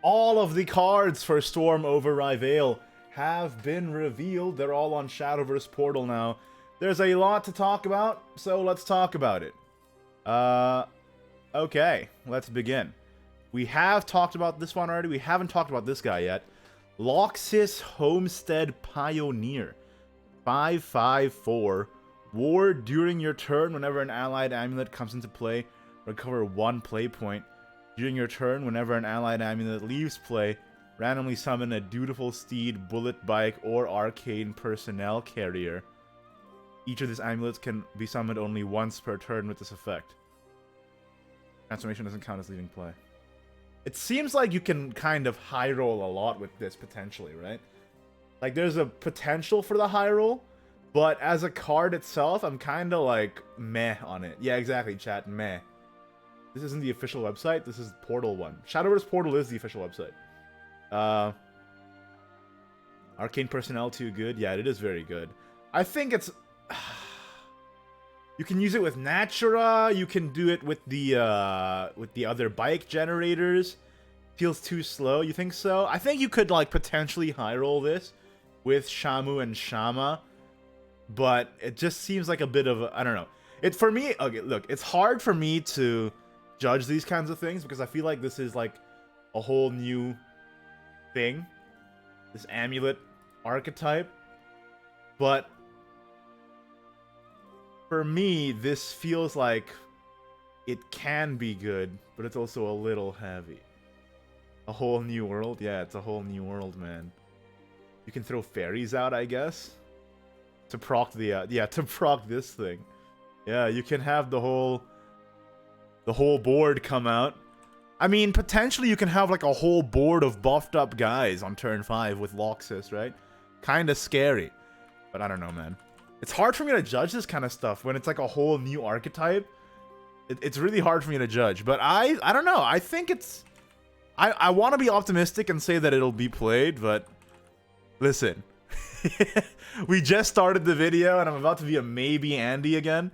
All of the cards for Storm over Rivayle have been revealed. They're all on Shadowverse portal now. There's a lot to talk about, so let's talk about it. Okay, let's begin. We have talked about this one already. We haven't talked about this guy yet. Loxis Homestead Pioneer. 5/5/4. War during your turn whenever an allied amulet comes into play. Recover 1 play point. During your turn, whenever an allied amulet leaves play, randomly summon a Dutiful Steed, Bullet Bike, or Arcane Personnel Carrier. Each of these amulets can be summoned only once per turn with this effect. Transformation doesn't count as leaving play. It seems like you can kind of high roll a lot with this, potentially, right? Like, there's a potential for the high roll, but as a card itself, I'm kind of like meh on it. Yeah, exactly, chat, meh. This isn't the official website, this is Portal one. Shadowverse Portal is the official website. Arcane Personnel too good? Yeah, it is very good. I think it's... You can use it with Natura, you can do it with the other bike generators. Feels too slow, you think so? I think you could, like, potentially high roll this with Shamu and Shama, but it just seems like a bit of a, I don't know. It, for me, okay, look, it's hard for me to judge these kinds of things because I feel like this is like a whole new thing, this amulet archetype, but for me this feels like it can be good, but it's also a little heavy. A whole new world? Yeah, it's a whole new world, man. You can throw fairies out, I guess, to proc the to proc this thing. Yeah, you can have the whole board come out. I mean, potentially you can have like a whole board of buffed up guys on turn 5 with Loxis, right? Kinda scary. But I don't know, man. It's hard for me to judge this kind of stuff when it's like a whole new archetype. It's really hard for me to judge. But I don't know. I think it's... I want to be optimistic and say that it'll be played, but... Listen. We just started the video and I'm about to be a maybe Andy again.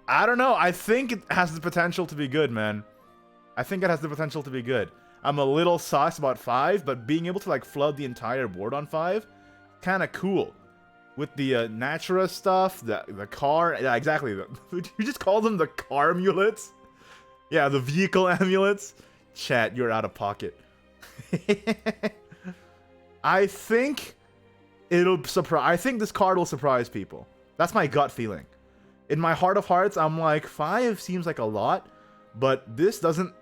I don't know. I think it has the potential to be good, man. I think it has the potential to be good. I'm a little sus about 5, but being able to like flood the entire board on 5, kind of cool. With the Natura stuff, the car, yeah, exactly. You just call them the car amulets? Yeah, the vehicle amulets. Chat, you're out of pocket. I think it'll surprise. I think this card will surprise people. That's my gut feeling. In my heart of hearts, I'm like, 5 seems like a lot, but this doesn't...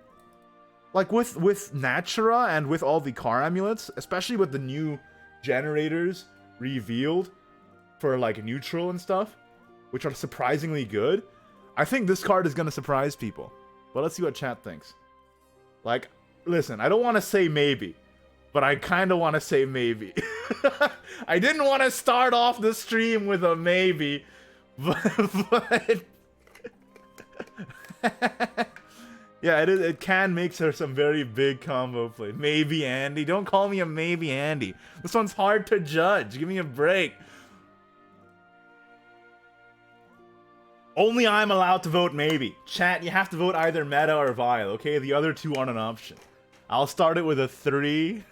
Like, with Natura and with all the car amulets, especially with the new generators revealed for, like, neutral and stuff, which are surprisingly good, I think this card is going to surprise people. But let's see what chat thinks. Like, listen, I don't want to say maybe, but I kind of want to say maybe. I didn't want to start off the stream with a maybe, but yeah, it can make some very big combo play. Maybe Andy. Don't call me a maybe Andy. This one's hard to judge. Give me a break. Only I'm allowed to vote maybe. Chat, you have to vote either meta or vile, okay? The other two aren't an option. I'll start it with a 3.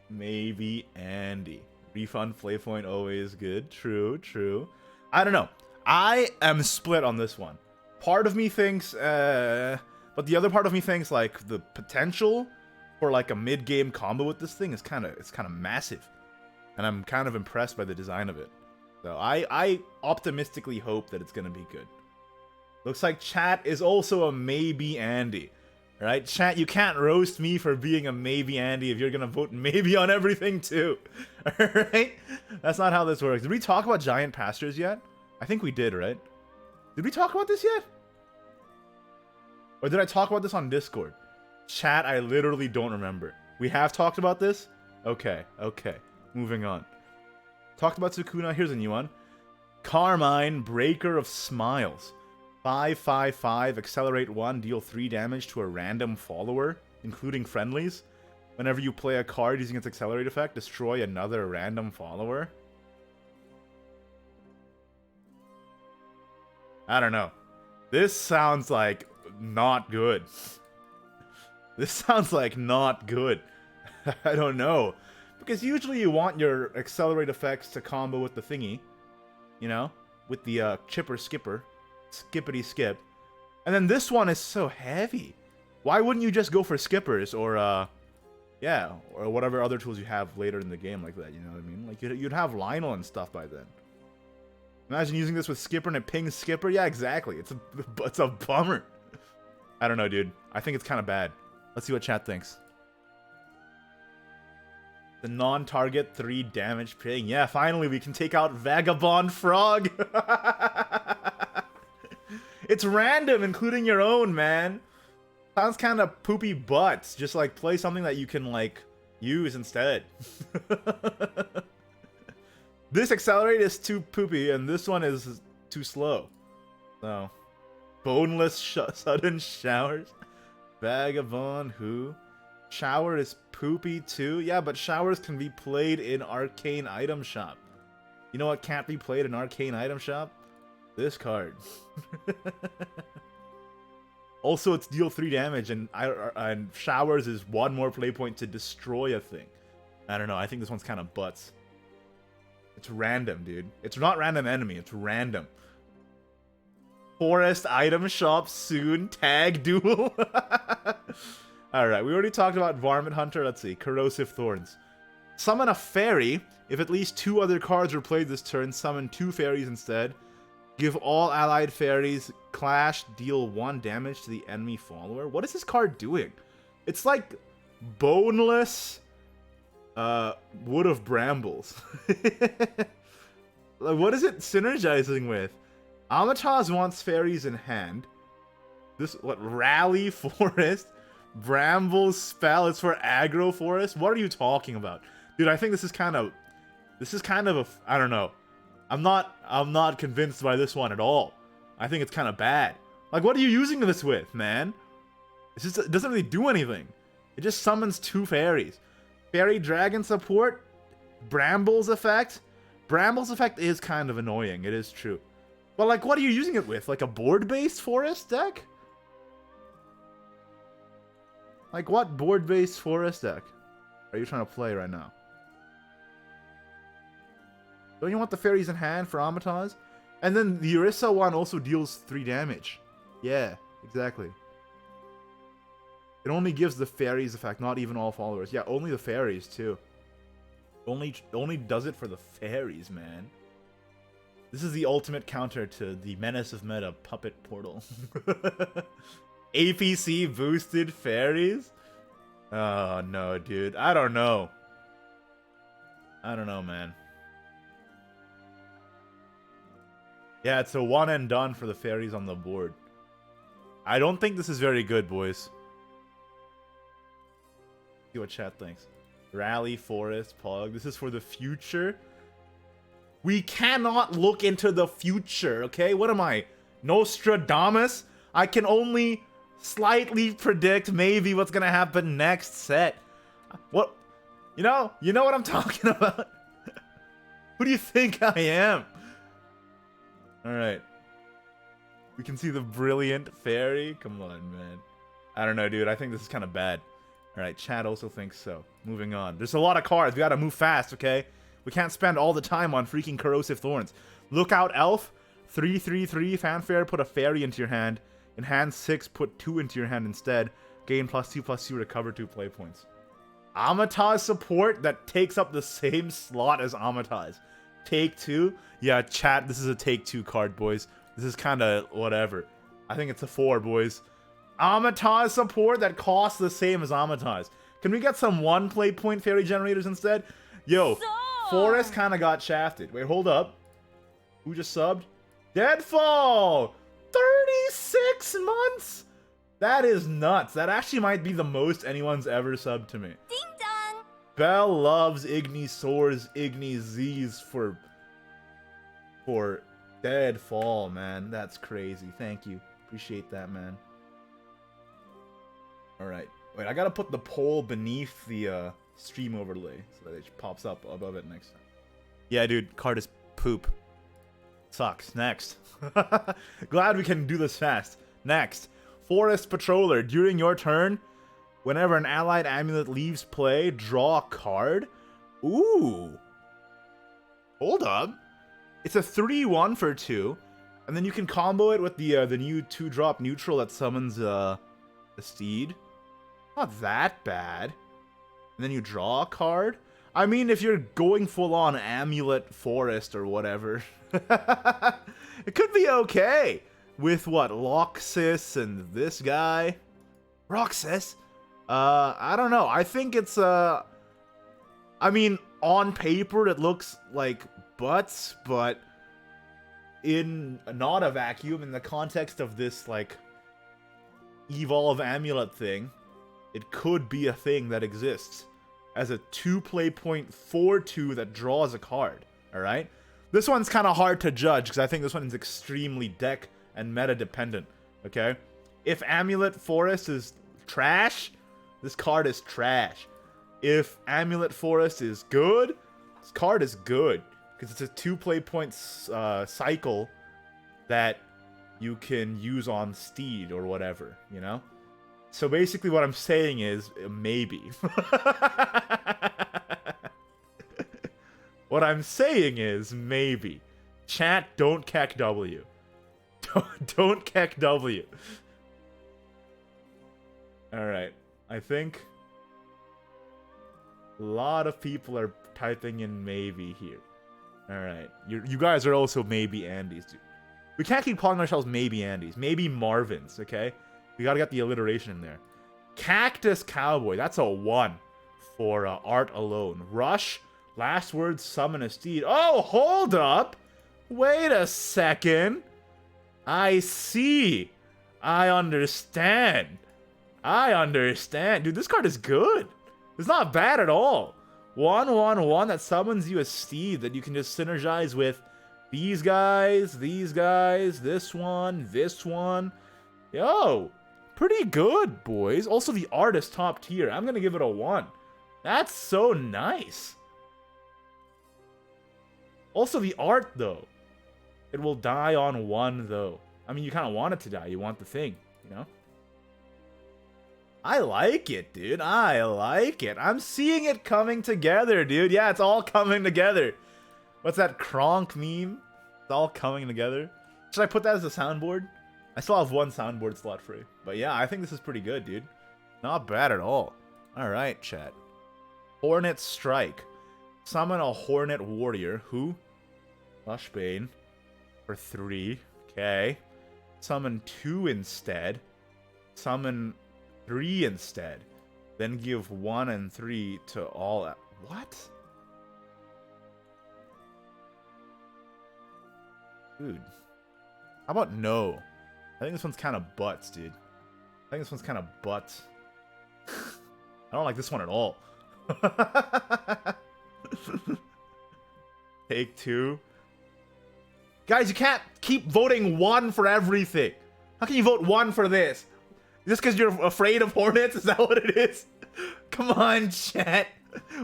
Maybe Andy. Refund Flaypoint always good. True, true. I don't know. I am split on this one. Part of me thinks, but the other part of me thinks like the potential for like a mid-game combo with this thing is kind of massive, and I'm kind of impressed by the design of it. So I optimistically hope that it's gonna be good. Looks like chat is also a maybe Andy. Right? Chat, you can't roast me for being a maybe Andy if you're gonna vote maybe on everything too. Alright? That's not how this works. Did we talk about giant pastures yet? I think we did, right? Did we talk about this yet? Or did I talk about this on Discord? Chat, I literally don't remember. We have talked about this? Okay, okay. Moving on. Talked about Sukuna. Here's a new one. Carmine, Breaker of Smiles. 5/5/5, accelerate 1, deal 3 damage to a random follower, including friendlies. Whenever you play a card using its accelerate effect, destroy another random follower. I don't know. This sounds like not good. This sounds like not good. I don't know. Because usually you want your accelerate effects to combo with the thingy. You know? With the chipper skipper. Skippity skip. And then this one is so heavy. Why wouldn't you just go for skippers or yeah, or whatever other tools you have later in the game like that, you know what I mean? Like you'd have Lionel and stuff by then. Imagine using this with skipper and it pings skipper. Yeah, exactly. It's a bummer. I don't know, dude. I think it's kind of bad. Let's see what chat thinks. The non-target 3 damage ping. Yeah, finally we can take out Vagabond Frog. It's random, including your own, man. Sounds kind of poopy butts. Just like play something that you can like use instead. This accelerate is too poopy, and this one is too slow. So, boneless sudden showers. Vagabond who? Shower is poopy too? Yeah, but showers can be played in Arcane Item Shop. You know what can't be played in Arcane Item Shop? This card. Also, it's deal 3 damage, and showers is 1 more play point to destroy a thing. I don't know, I think this one's kind of butts. It's random, dude. It's not random enemy, it's random. Forest item shop soon. Tag duel. Alright, we already talked about Varmint Hunter. Let's see. Corrosive Thorns. Summon a fairy. If at least 2 other cards were played this turn, summon 2 fairies instead. Give all allied fairies clash, deal 1 damage to the enemy follower. What is this card doing? It's like boneless Wood of Brambles. Like, what is it synergizing with? Amataz wants fairies in hand. This, what, Rally Forest? Brambles spell is for aggro forest? What are you talking about? Dude, I think this is kind of a, I don't know. I'm not convinced by this one at all. I think it's kind of bad. Like, what are you using this with, man? It doesn't really do anything. It just summons 2 fairies. Fairy Dragon support? Brambles effect? Brambles effect is kind of annoying, it is true. But like, what are you using it with? Like a board-based forest deck? Like, what board-based forest deck are you trying to play right now? Don't you want the fairies in hand for Amataz? And then the Orisa one also deals 3 damage. Yeah, exactly. It only gives the fairies effect, not even all followers. Yeah, only the fairies too. Only does it for the fairies, man. This is the ultimate counter to the Menace of Meta Puppet Portal. APC boosted fairies? Oh no, dude. I don't know. I don't know, man. Yeah, it's a one and done for the fairies on the board. I don't think this is very good, boys. See what chat thinks. Rally, Forest, Pog. This is for the future. We cannot look into the future, okay? What am I? Nostradamus? I can only slightly predict maybe what's gonna happen next set. What? You know what I'm talking about? Who do you think I am? Alright. We can see the brilliant fairy. Come on, man. I don't know, dude. I think this is kind of bad. Alright, chat also thinks so. Moving on. There's a lot of cards. We gotta move fast, okay? We can't spend all the time on freaking Corrosive Thorns. Lookout Elf. 3/3/3. Fanfare. Put a fairy into your hand. In hand 6, put 2 into your hand instead. Gain +2/+2. Recover 2 play points. Amataz support that takes up the same slot as Amataz. Take 2? Yeah, chat, this is a take 2 card, boys. This is kind of whatever. I think it's a 4, boys. Amataz support that costs the same as Amataz. Can we get some 1 play point fairy generators instead? Yo, Forest kind of got shafted. Wait, hold up. Who just subbed? Deadfall! 36 months? That is nuts. That actually might be the most anyone's ever subbed to me. Ding dong! Bell loves Igni Soars, Igni Z's for Deadfall, man. That's crazy. Thank you. Appreciate that, man. Alright. Wait, I gotta put the poll beneath the stream overlay so that it pops up above it next time. Yeah, dude. Card is poop. Sucks. Next. Glad we can do this fast. Next. Forest Patroller. During your turn, whenever an allied amulet leaves play, draw a card. Ooh. Hold up. It's a 3/1 for 2. And then you can combo it with the new 2-drop neutral that summons a steed. Not that bad. And then you draw a card. I mean, if you're going full on Amulet Forest or whatever, it could be okay. With what, Loxus and this guy? Roxas? I don't know. I think it's, I mean, on paper it looks like butts, but in not a vacuum, in the context of this, like, Evolve Amulet thing, it could be a thing that exists as a 2-play point 4/2 that draws a card, alright? This one's kind of hard to judge, because I think this one is extremely deck and meta dependent, okay? If Amulet Forest is trash, this card is trash. If Amulet Forest is good, this card is good, because it's a 2-play point cycle that you can use on Steed or whatever, you know? So basically what I'm saying is, maybe. What I'm saying is, maybe. Chat, don't keck W. Don't keck W. Alright, I think a lot of people are typing in maybe here. Alright, you guys are also maybe Andys, dude. We can't keep calling ourselves maybe Andys. Maybe Marvins, okay? We gotta get the alliteration in there. Cactus Cowboy, that's a 1 for art alone. Rush, last word, summon a steed. Oh, hold up! Wait a second. I see. I understand. Dude, this card is good. It's not bad at all. 1/1/1 that summons you a steed that you can just synergize with these guys, this one. Yo, pretty good, boys. Also, the art is top tier. I'm gonna give it a 1. That's so nice. Also, the art, though. It will die on 1, though. I mean, you kind of want it to die. You want the thing, you know? I like it, dude. I like it. I'm seeing it coming together, dude. Yeah, it's all coming together. What's that Kronk meme? It's all coming together. Should I put that as a soundboard? I still have 1 soundboard slot free. But yeah, I think this is pretty good, dude. Not bad at all. Alright, chat. Hornet Strike. Summon a Hornet Warrior. Who? Lushbane. For 3. Okay. Summon 2 instead. Summon 3 instead. Then give 1 and 3 to all... What? Dude. How about no? I think this one's kind of butts, dude. I think this one's kind of butts. I don't like this one at all. Take 2. Guys, you can't keep voting 1 for everything. How can you vote 1 for this? Just because you're afraid of Hornets? Is that what it is? Come on, chat.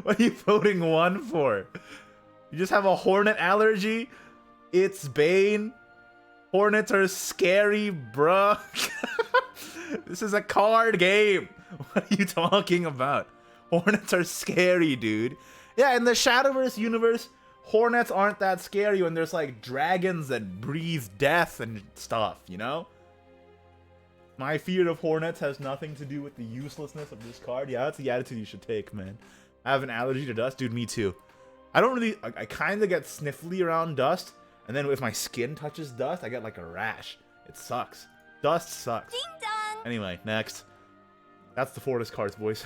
What are you voting 1 for? You just have a Hornet allergy? It's Bane. Hornets are scary, bruh. This is a card game. What are you talking about? Hornets are scary, dude. Yeah, in the Shadowverse universe, Hornets aren't that scary when there's like dragons that breathe death and stuff, you know? My fear of Hornets has nothing to do with the uselessness of this card. Yeah, that's the attitude you should take, man. I have an allergy to dust. Dude, me too. I don't really... I kind of get sniffly around dust. And then if my skin touches dust, I get like a rash. It sucks. Dust sucks. Ding dong. Anyway, next. That's the Fortis cards, boys.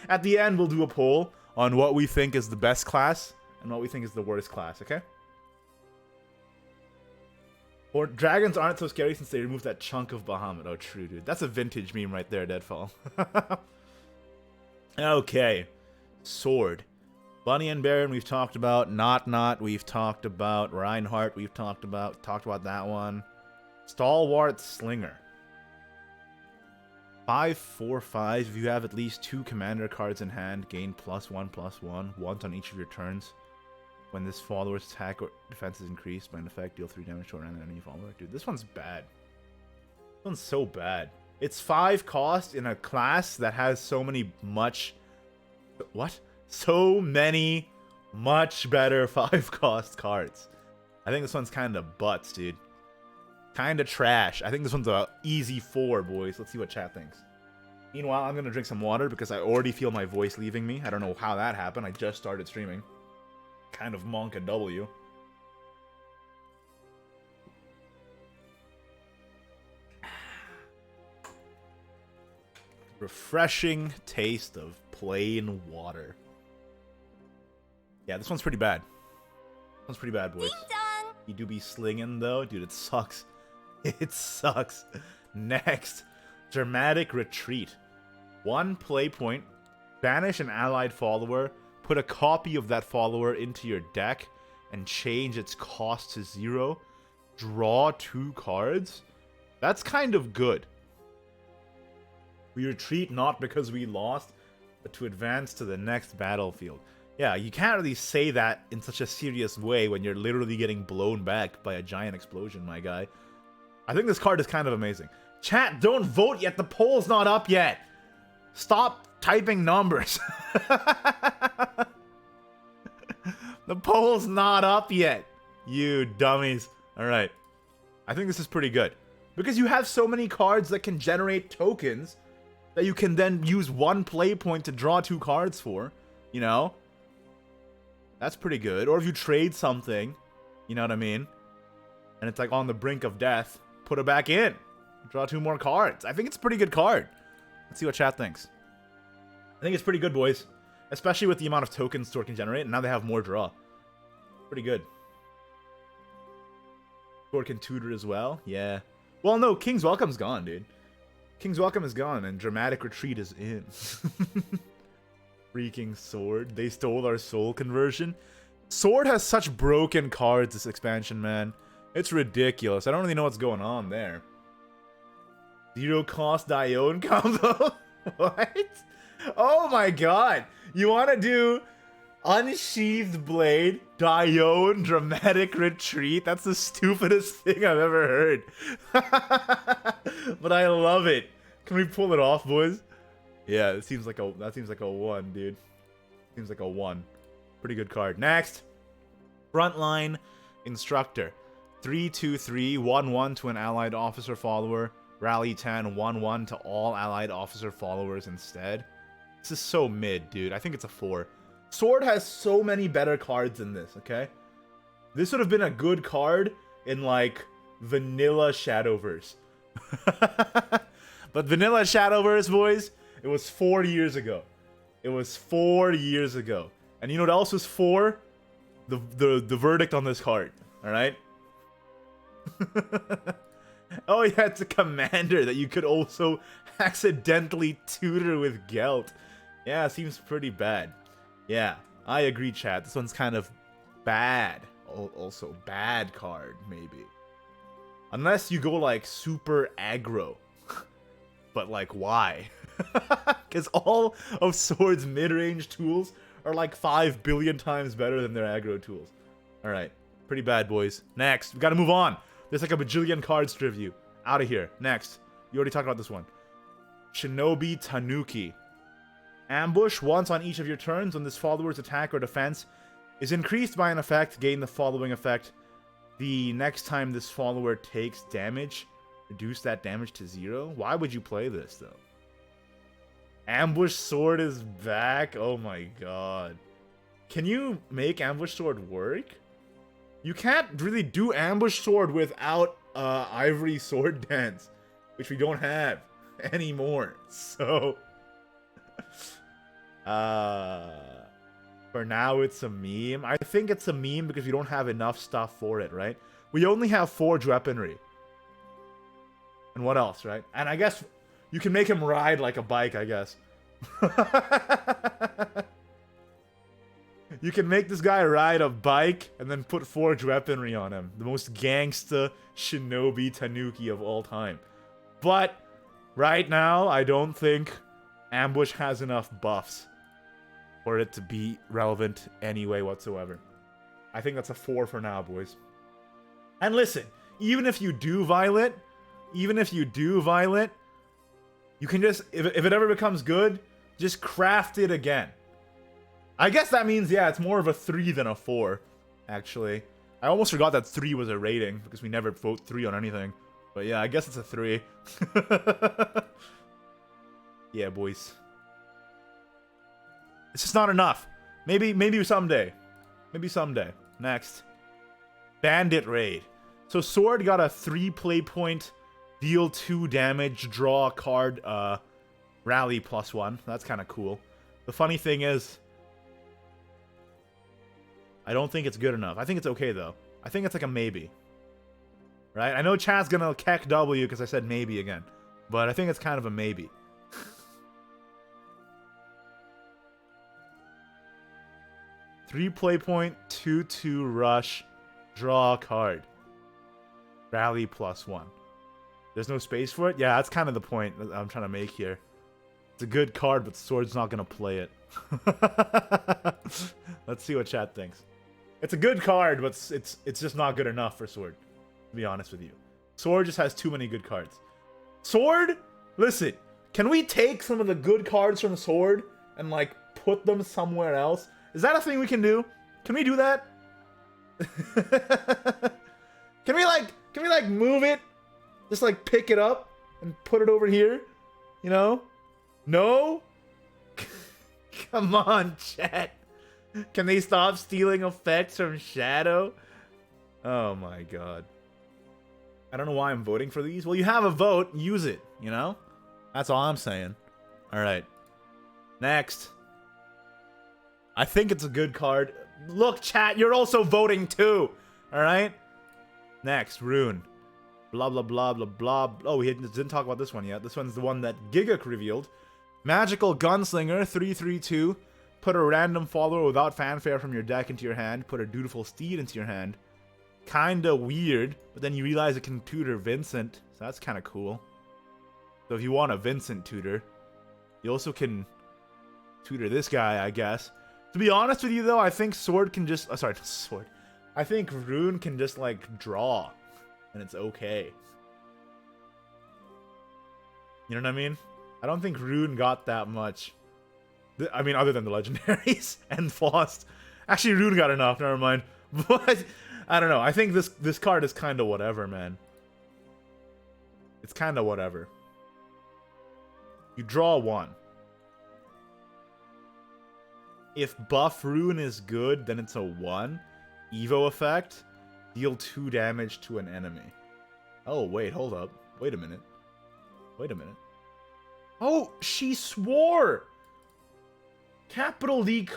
At the end, we'll do a poll on what we think is the best class and what we think is the worst class, okay? Or dragons aren't so scary since they removed that chunk of Bahamut. Oh, true, dude. That's a vintage meme right there, Deadfall. Okay. Sword. Bunny and Baron, we've talked about. Not, we've talked about. Reinhardt, we've talked about. Talked about that one. Stalwart Slinger. 5/4/5. If you have at least 2 commander cards in hand, gain +1/+1 once on each of your turns. When this follower's attack or defense is increased by an effect, deal 3 damage to an enemy follower. Dude, this one's bad. This one's so bad. It's 5 cost in a class that has so many so many much better 5 cost cards. I think this one's kind of butts, dude. Kind of trash. I think this one's a easy 4, boys. Let's see what chat thinks. Meanwhile, I'm gonna drink some water because I already feel my voice leaving me. I don't know how that happened. I just started streaming. Kind of monk a W. Refreshing taste of plain water. Yeah, this one's pretty bad. This one's pretty bad, boys. You do be slinging, though. Dude, it sucks. It sucks. Next, Dramatic Retreat. 1 play point. Banish an allied follower. Put a copy of that follower into your deck and change its cost to 0. Draw 2 cards. That's kind of good. We retreat not because we lost, but to advance to the next battlefield. Yeah, you can't really say that in such a serious way when you're literally getting blown back by a giant explosion, my guy. I think this card is kind of amazing. Chat, don't vote yet. The poll's not up yet. Stop typing numbers. The poll's not up yet. You dummies. Alright. I think this is pretty good. Because you have so many cards that can generate tokens that you can then use 1 play point to draw 2 cards for. You know? That's pretty good. Or if you trade something, you know what I mean? And it's like on the brink of death, put it back in. Draw 2 more cards. I think it's a pretty good card. Let's see what chat thinks. I think it's pretty good, boys. Especially with the amount of tokens Sword can generate, and now they have more draw. Pretty good. Sword can tutor as well. Yeah. Well, no, King's Welcome's gone, dude. King's Welcome is gone, and Dramatic Retreat is in. Freaking Sword. They stole our soul conversion. Sword has such broken cards this expansion, man. It's ridiculous. I don't really know what's going on there. 0 cost Dione combo? What? Oh my god. You want to do Unsheathed Blade, Dione, Dramatic Retreat? That's the stupidest thing I've ever heard. But I love it. Can we pull it off, boys? Yeah, that seems like a 1, dude. Seems like a 1. Pretty good card. Next. Frontline Instructor. 3/2/3, 1/1 to an allied officer follower. Rally 10, 1/1 to all allied officer followers instead. This is so mid, dude. I think it's a 4. Sword has so many better cards than this, okay? This would have been a good card in, like, vanilla Shadowverse. But vanilla Shadowverse, boys, it was 4 years ago. It was 4 years ago. And you know what else was 4? The verdict on this card, alright? Oh yeah, it's a commander that you could also accidentally tutor with Gelt. Yeah, seems pretty bad. Yeah, I agree, chat. This one's kind of bad. Also, bad card, maybe. Unless you go, like, super aggro. But, like, why? Because all of Sword's mid-range tools are, like, 5 billion times better than their aggro tools. Alright, pretty bad, boys. Next, we gotta move on. There's, like, a bajillion cards to review. Out of here. Next. You already talked about this one. Shinobi Tanuki. Ambush once on each of your turns when this follower's attack or defense is increased by an effect. Gain the following effect. The next time this follower takes damage, reduce that damage to 0. Why would you play this, though? Ambush Sword is back? Oh my god. Can you make Ambush Sword work? You can't really do Ambush Sword without Ivory Sword Dance, which we don't have anymore. So, for now it's a meme. I think it's a meme because we don't have enough stuff for it, right? We only have Forge Weaponry. And what else, right? And I guess you can make him ride like a bike, I guess. You can make this guy ride a bike and then put Forge Weaponry on him. The most gangsta Shinobi Tanuki of all time. But right now, I don't think Ambush has enough buffs for it to be relevant anyway whatsoever. I think that's a 4 for now, boys. And listen, even if you do Violet, even if you do Violet, you can just, if it ever becomes good, just craft it again. I guess that means, yeah, it's more of a 3 than a 4, actually. I almost forgot that 3 was a rating, because we never vote 3 on anything. But yeah, I guess it's a 3. Yeah, boys. It's just not enough. Maybe someday. Maybe someday. Next. Bandit Raid. So Sword got a 3 play point, deal 2 damage, draw a card, rally +1. That's kind of cool. The funny thing is, I don't think it's good enough. I think it's okay, though. I think it's like a maybe. Right? I know chat's gonna keck W because I said maybe again. But I think it's kind of a maybe. 3 play point, 2/2 rush, draw a card. Rally +1. There's no space for it? Yeah, that's kind of the point that I'm trying to make here. It's a good card, but Sword's not gonna play it. Let's see what chat thinks. It's a good card, but it's just not good enough for Sword, to be honest with you. Sword just has too many good cards. Sword? Listen, can we take some of the good cards from Sword and, like, put them somewhere else? Is that a thing we can do? Can we do that? Can we like move it? Just like pick it up and put it over here? You know? No? Come on, chat. Can they stop stealing effects from Shadow? Oh my god. I don't know why I'm voting for these. Well, you have a vote, use it, you know? That's all I'm saying. Alright. Next. I think it's a good card. Look, chat, you're also voting too. Alright? Next, Rune. Blah, blah, blah, blah, blah. Oh, we didn't talk about this one yet. This one's the one that Gigak revealed. Magical Gunslinger, 3/3/2. Put a random follower without fanfare from your deck into your hand. Put a Dutiful Steed into your hand. Kinda weird, but then you realize it can tutor Vincent. So that's kinda cool. So if you want a Vincent tutor, you also can tutor this guy, I guess. To be honest with you, though, I think Sword can just... sorry, Sword. I think Rune can just, like, draw. And it's okay. You know what I mean? I don't think Rune got that much. I mean, other than the legendaries and Faust. Actually, Rune got enough, never mind. But, I don't know. I think this card is kind of whatever, man. It's kind of whatever. You draw 1. If buff Rune is good, then it's a 1. Evo effect. Deal 2 damage to an enemy. Oh, wait, hold up. Wait a minute. Wait a minute. Oh, she swore! Capital D :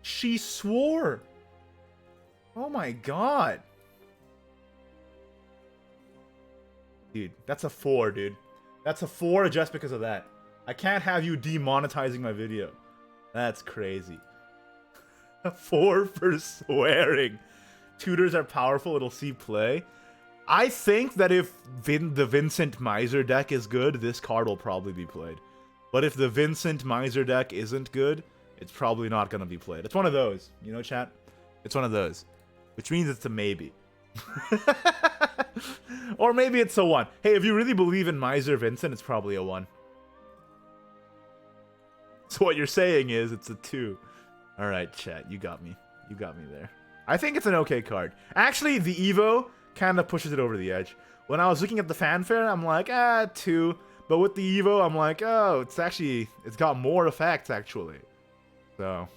she swore! Oh my god. Dude, that's a 4, dude. That's a 4 just because of that. I can't have you demonetizing my video. That's crazy. A 4 for swearing. Tutors are powerful, it'll see play. I think that if the Vincent Miser deck is good, this card will probably be played. But if the Vincent Miser deck isn't good, it's probably not going to be played. It's one of those. You know, chat? It's one of those. Which means it's a maybe. Or maybe it's a 1. Hey, if you really believe in Miser Vincent, it's probably a 1. So what you're saying is it's a 2. Alright, chat. You got me. You got me there. I think it's an okay card. Actually, the Evo kind of pushes it over the edge. When I was looking at the fanfare, I'm like, 2. But with the Evo, I'm like, oh, it's got more effects, actually. So,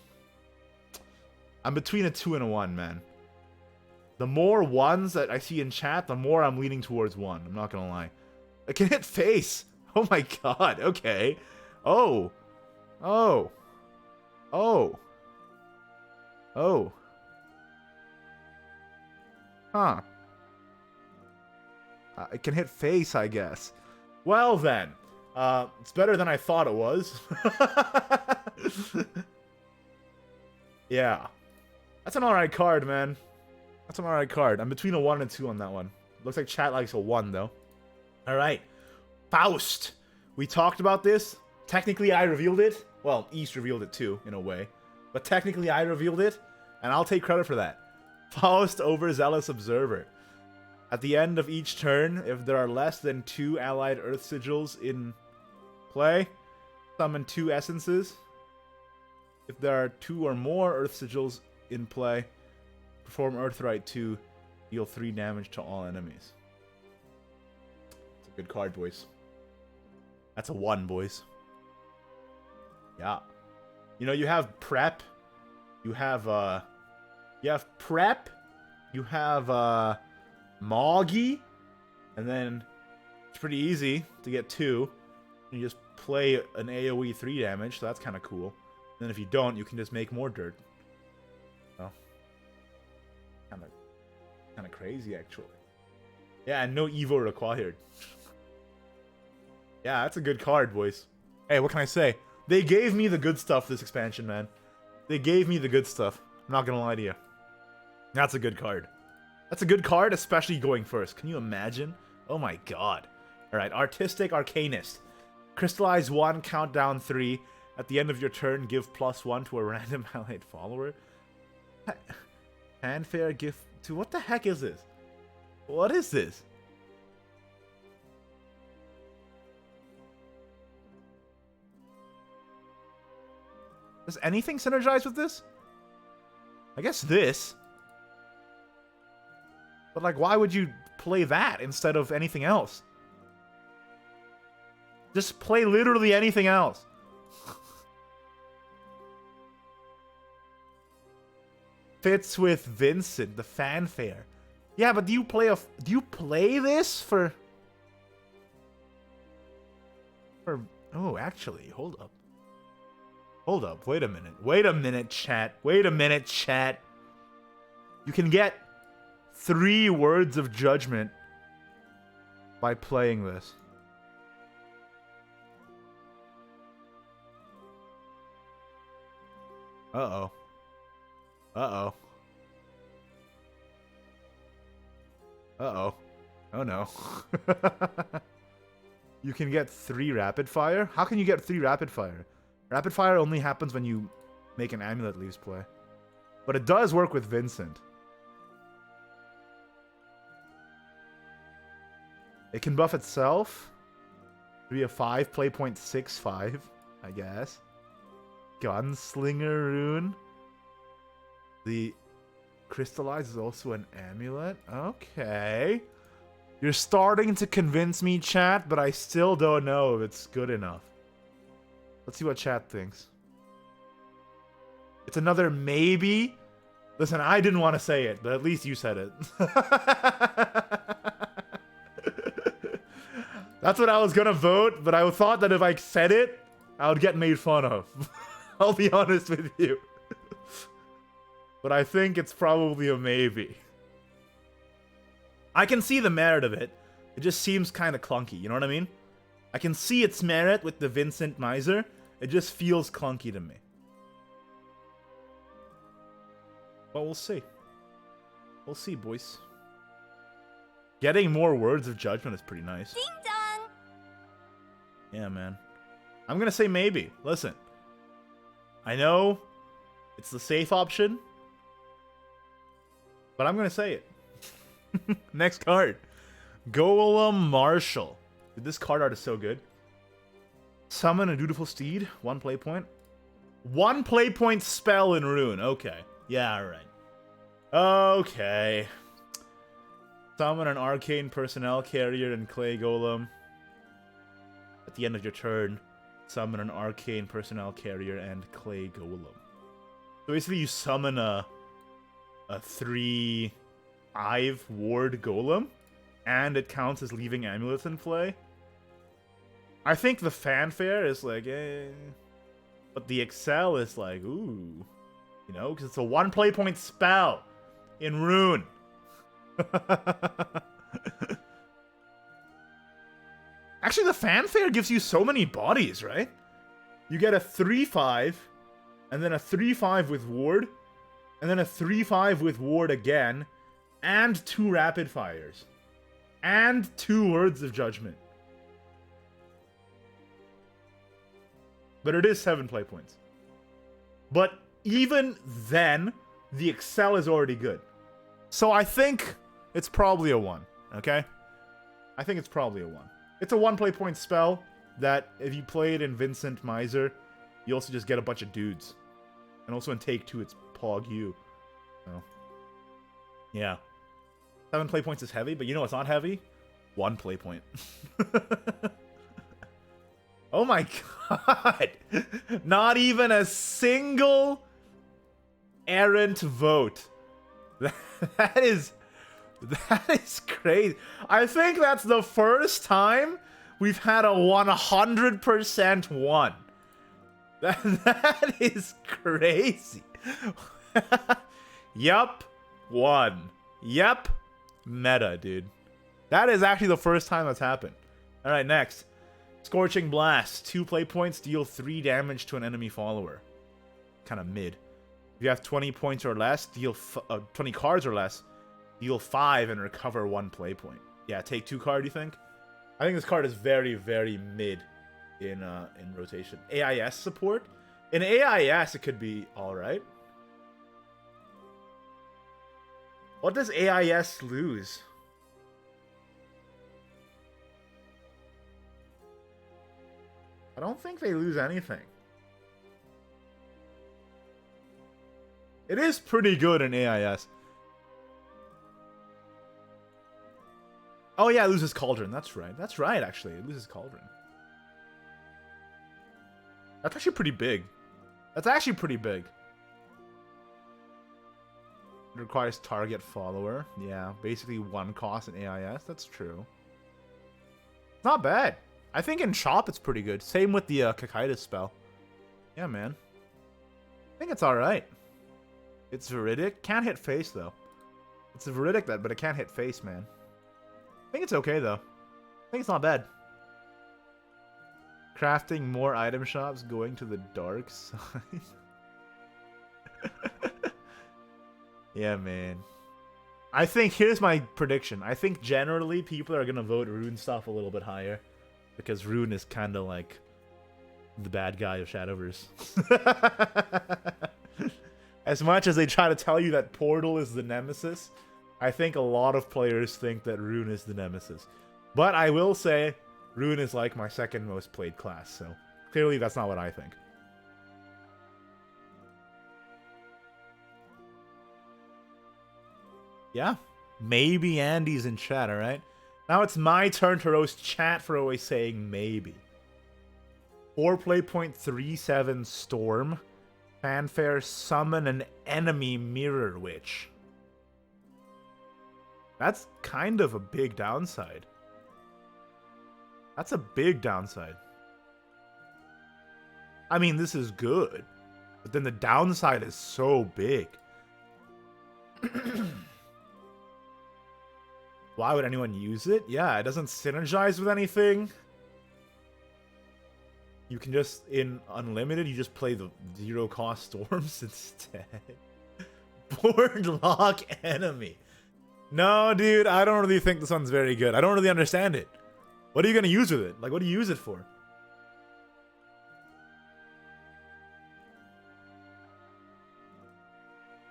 I'm between a 2 and a 1, man. The more 1s that I see in chat, the more I'm leaning towards 1. I'm not gonna lie. I can hit face. Oh my god, okay. Oh. Oh. Oh. Oh. Huh. It can hit face, I guess. Well then. It's better than I thought it was. Yeah. That's an alright card, man. That's an alright card. I'm between a 1 and a 2 on that one. Looks like chat likes a 1, though. Alright. Faust. We talked about this. Technically, I revealed it. Well, East revealed it too, in a way. But technically, I revealed it. And I'll take credit for that. Faust Overzealous Observer. At the end of each turn, if there are less than 2 allied Earth Sigils in play, summon 2 essences. If there are 2 or more Earth Sigils in play, perform Earthright 2, deal 3 damage to all enemies. It's a good card, boys. That's a 1, boys. Yeah. You know, you have Prep. You have Prep. You have, Moggy. And then it's pretty easy to get 2. You just play an AoE 3 damage, so that's kind of cool. And then if you don't, you can just make more dirt. Well, kind of crazy, actually. Yeah, and no Evo required. Yeah, that's a good card, boys. Hey, what can I say? They gave me the good stuff this expansion, man. They gave me the good stuff. I'm not gonna lie to you. That's a good card. That's a good card, especially going first. Can you imagine? Oh my god. Alright, Artistic Arcanist. Crystallize 1, countdown 3. At the end of your turn, give +1 to a random allied follower. Fanfare gift to... What the heck is this? What is this? Does anything synergize with this? I guess this. But like, why would you play that instead of anything else? Just play literally anything else. Fits with Vincent, the fanfare. Yeah, but do you play this for... Oh, actually, hold up. Hold up, wait a minute. Wait a minute, chat. Wait a minute, chat. You can get 3 words of judgment by playing this. Uh-oh. Uh-oh. Uh-oh. Oh no. You can get 3 rapid fire? How can you get 3 rapid fire? Rapid fire only happens when you make an amulet leaves play. But it does work with Vincent. It can buff itself. To be a 5, play point 6/5, I guess. Gunslinger rune. The crystallize is also an amulet. Okay. You're starting to convince me, chat, but I still don't know if it's good enough. Let's see what chat thinks. It's another maybe. Listen, I didn't want to say it, but at least you said it. That's what I was gonna vote, but I thought that if I said it, I would get made fun of. I'll be honest with you. But I think it's probably a maybe. I can see the merit of it. It just seems kind of clunky, you know what I mean? I can see its merit with the Vincent Miser. It just feels clunky to me. But we'll see. We'll see, boys. Getting more words of judgment is pretty nice. Ding dong! Yeah, man. I'm gonna say maybe. Listen. I know it's the safe option, but I'm gonna say it. Next card. Golem Marshal. Dude, this card art is so good. Summon a dutiful steed. 1 play point. 1 play point spell in Rune. Okay. Yeah, alright. Okay. Summon an arcane personnel carrier and clay golem. At the end of your turn, summon an arcane personnel carrier and clay golem. So basically you summon a 3/5 ward golem, and it counts as leaving amulets in play. I think the fanfare is like, eh. But the excel is like, ooh. You know, because it's a 1 play point spell in Rune. Actually, the fanfare gives you so many bodies, right? You get a 3/5, and then a 3/5 with ward, and then a 3/5 with ward again, and 2 rapid fires, and 2 words of judgment. But it is 7 play points. But even then, the excel is already good. So I think it's probably a 1. okay? I think it's probably a 1. It's a 1 play point spell that if you play it in Vincent Miser, you also just get a bunch of dudes. And also in Take 2, it's Pog U. So, yeah. 7 play points is heavy, but you know what's not heavy? 1 play point. Oh my god! Not even a single errant vote. That is crazy. I think that's the first time we've had a 100% 1. That is crazy. Yup. 1. Yep. Meta, dude. That is actually the first time that's happened. Alright, next. Scorching Blast. 2 play points, deal 3 damage to an enemy follower. Kind of mid. If you have 20 points or less, deal 20 cards or less, deal 5 and recover 1 play point. Yeah, take 2 card, you think? I think this card is very, very mid in rotation. AIS support? In AIS, it could be alright. What does AIS lose? I don't think they lose anything. It is pretty good in AIS. Oh yeah, it loses Cauldron. That's right. That's right, actually. It loses Cauldron. That's actually pretty big. That's actually pretty big. It requires target follower. Yeah, basically 1 cost in AIS. That's true. It's not bad. I think in Chop it's pretty good. Same with the Kakaitis spell. Yeah, man. I think it's alright. It's Veridic. Can't hit face, though. It's a Veridic, but it can't hit face, man. I think it's okay, though. I think it's not bad. Crafting more item shops, going to the dark side. Yeah, man. I think, here's my prediction. I think generally people are going to vote Rune stuff a little bit higher. Because Rune is kind of like the bad guy of Shadowverse. As much as they try to tell you that Portal is the nemesis, I think a lot of players think that Rune is the nemesis. But I will say, Rune is like my second most played class, so clearly that's not what I think. Yeah, maybe Andy's in chat, alright? Now it's my turn to roast chat for always saying maybe. 4 play point 3/7 Storm. Fanfare, summon an enemy Mirror Witch. That's kind of a big downside. That's a big downside. I mean, this is good. But then the downside is so big. Why would anyone use it? Yeah, it doesn't synergize with anything. You can just, in Unlimited, you just play the 0-cost Storms instead. Board lock enemy. No, dude, I don't really think this one's very good. I don't really understand it. What are you going to use with it? Like, what do you use it for?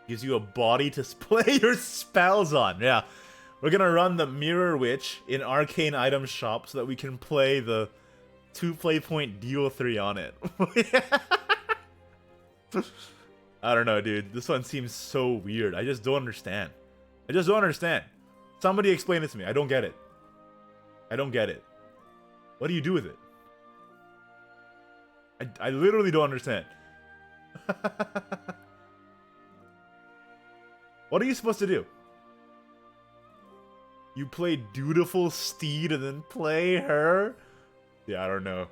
Gives you a body to play your spells on. Yeah. We're going to run the Mirror Witch in Arcane Item Shop so that we can play the 2 play point deal 3 on it. I don't know, dude. This one seems so weird. I just don't understand. I just don't understand. Somebody explain this to me. I don't get it. I don't get it. What do you do with it? I literally don't understand. What are you supposed to do? You play Dutiful Steed and then play her? Yeah, I don't know.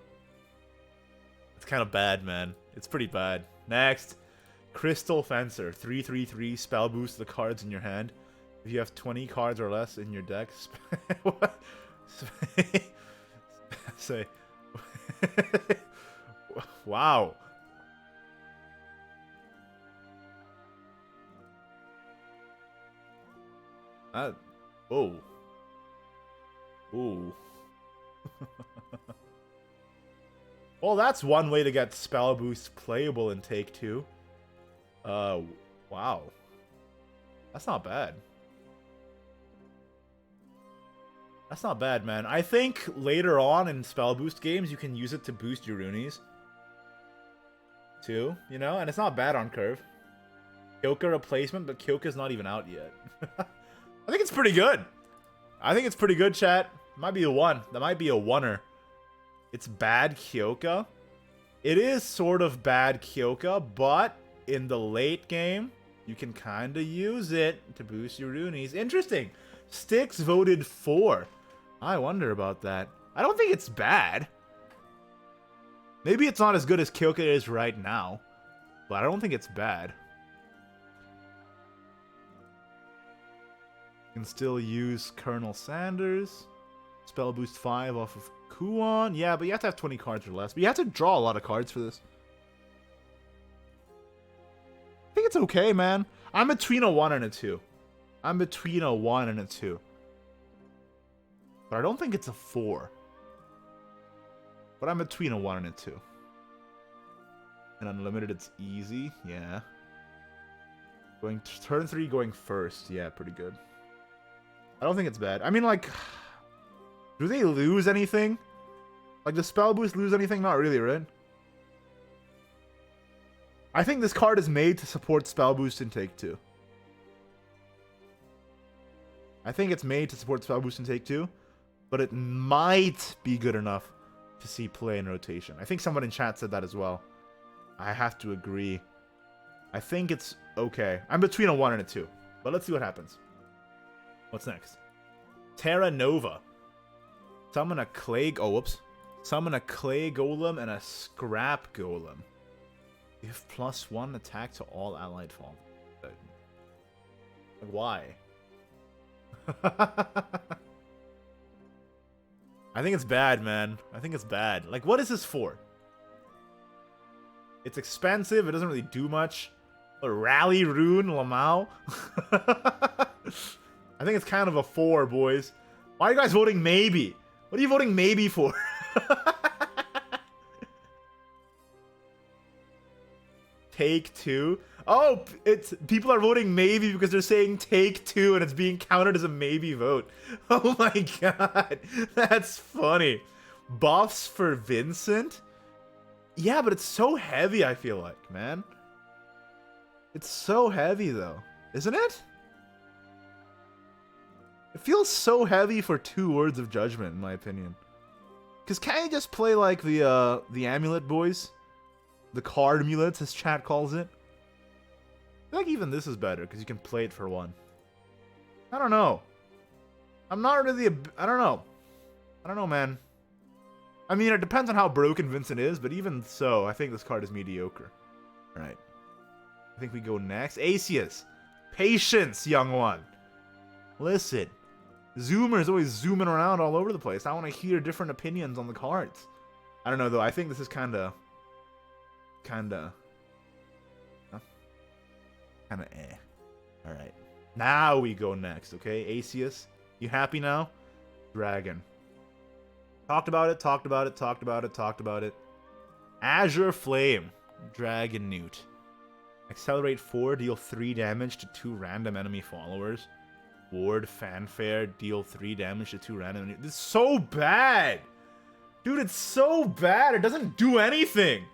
It's kind of bad, man. It's pretty bad. Next. Crystal Fencer. 3/3/3. Spell boost the cards in your hand. If you have 20 cards or less in your deck... What? Say... Wow. Oh. Ooh. Well, that's one way to get spell boost playable in Take 2. Wow. That's not bad. That's not bad, man. I think later on in spell boost games, you can use it to boost your Runes. Too, you know? And it's not bad on curve. Kyoka replacement, but Kyoka's not even out yet. I think it's pretty good. I think it's pretty good, chat. Might be a 1. That might be a 1-er. It's bad Kyoka. It is sort of bad Kyoka, but in the late game, you can kind of use it to boost your Runes. Interesting. Styx voted 4. I wonder about that. I don't think it's bad. Maybe it's not as good as Kyoka is right now, but I don't think it's bad. You can still use Colonel Sanders. Spell boost 5 off of Kuon. Yeah, but you have to have 20 cards or less. But you have to draw a lot of cards for this. I think it's okay, man. I'm between a 1 and a 2. I'm between a 1 and a 2. But I don't think it's a 4. But I'm between a 1 and a 2. And unlimited, it's easy. Yeah. Going turn 3, going first. Yeah, pretty good. I don't think it's bad. I mean, like, do they lose anything? Like, does spell boost lose anything? Not really, right? I think this card is made to support spell boost in Take 2. I think it's made to support spell boost in Take 2, but it might be good enough to see play in rotation. I think someone in chat said that as well. I have to agree. I think it's okay. I'm between a 1 and a 2, but let's see what happens. What's next? Terra Nova. Summon a clay... Oh, whoops. Summon a clay golem and a scrap golem. Give +1 attack to all allied form. Why? I think it's bad, man. I think it's bad. Like, what is this for? It's expensive. It doesn't really do much. A Rally Rune Lamau. I think it's kind of a 4, boys. Why are you guys voting maybe? What are you voting maybe for? Take 2. Oh, it's people are voting maybe because they're saying Take 2 and it's being counted as a maybe vote. Oh my god. That's funny. Buffs for Vincent? Yeah, but it's so heavy, I feel like, man. It's so heavy, though. Isn't it? It feels so heavy for 2 Words of Judgment, in my opinion. Because can't you just play, like, the Amulet boys? The card amulets, as chat calls it? I feel like even this is better, because you can play it for 1. I don't know. I'm not really I don't know. I don't know, man. I mean, it depends on how broken Vincent is, but even so, I think this card is mediocre. Alright. I think we go next. Asius. Patience, young one. Listen. Zoomer is always zooming around all over the place. I want to hear different opinions on the cards. I don't know, though. I think this is kinda eh. Alright. Now we go next, okay? Asius. You happy now? Dragon. Talked about it, talked about it, talked about it, talked about it. Azure Flame. Dragon Newt. Accelerate 4, deal 3 damage to 2 random enemy followers. Ward Fanfare, deal 3 damage to 2 random enemies. This is so bad! Dude, it's so bad! It doesn't do anything!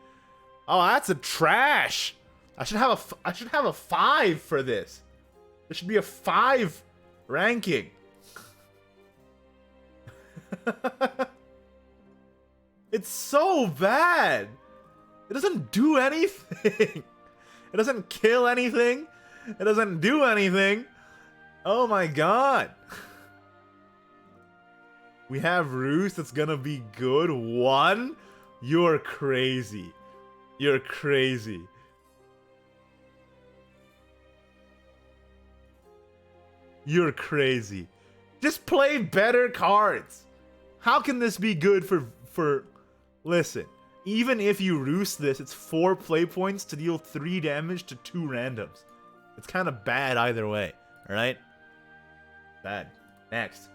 Oh, that's a trash! I should have a 5 for this. There should be a 5 ranking. It's so bad! It doesn't do anything! It doesn't kill anything! It doesn't do anything! Oh my god! We have Roost that's gonna be good. 1? You're crazy. You're crazy. You're crazy. Just play better cards. How can this be good for... Listen, even if you Roost this, it's 4 play points to deal 3 damage to 2 randoms. It's kind of bad either way, alright? Bad. Next.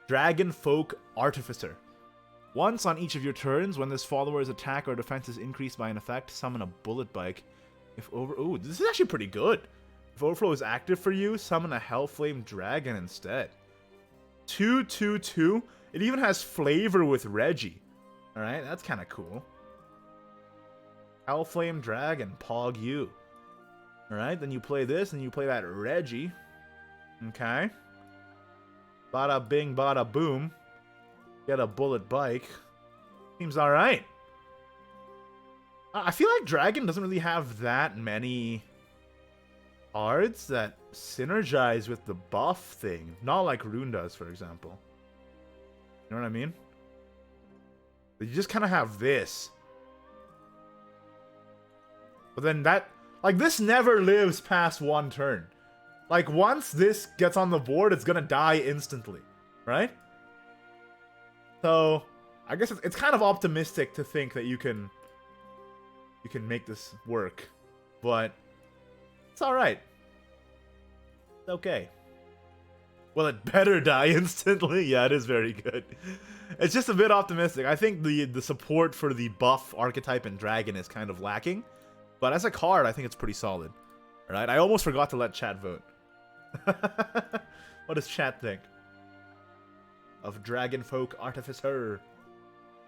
Dragon Folk Artificer. Once on each of your turns, when this follower's attack or defense is increased by an effect, summon a bullet bike. If Ooh, this is actually pretty good. If Overflow is active for you, summon a Hellflame Dragon instead. 2/2/2. It even has flavor with Reggie. Alright, that's kind of cool. Hellflame Dragon, Pog U. Alright, then you play this, and you play that Reggie. Okay. Bada bing, bada boom. Get a bullet bike. Seems alright. I feel like Dragon doesn't really have that many cards that synergize with the buff thing. Not like Rune does, for example. You know what I mean? But you just kind of have this. But then that... Like, this never lives past one turn. Like, once this gets on the board, it's gonna die instantly. Right? So, I guess it's kind of optimistic to think that you can make this work. But, it's alright. It's okay. Well, it better die instantly. Yeah, it is very good. It's just a bit optimistic. I think the support for the buff archetype in Dragon is kind of lacking. But as a card, I think it's pretty solid. Alright, I almost forgot to let chat vote. What does chat think of Dragonfolk Artificer?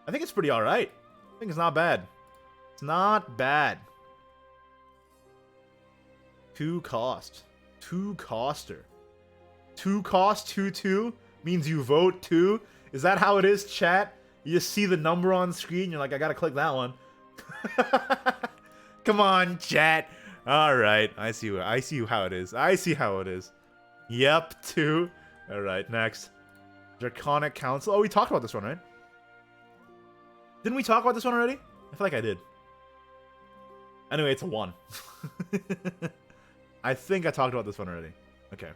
I think it's pretty alright. I think it's not bad. It's not bad. 2 cost. 2 coster. 2 cost, 2/2 means you vote 2. Is that how it is, chat? You just see the number on screen, you're like, I gotta click that one. Come on, chat. Alright, I see how it is. I see how it is. Yep, 2. Alright, next. Draconic Council. Oh, we talked about this one, right? Didn't we talk about this one already? I feel like I did. Anyway, it's a 1. I think I talked about this one already. Okay.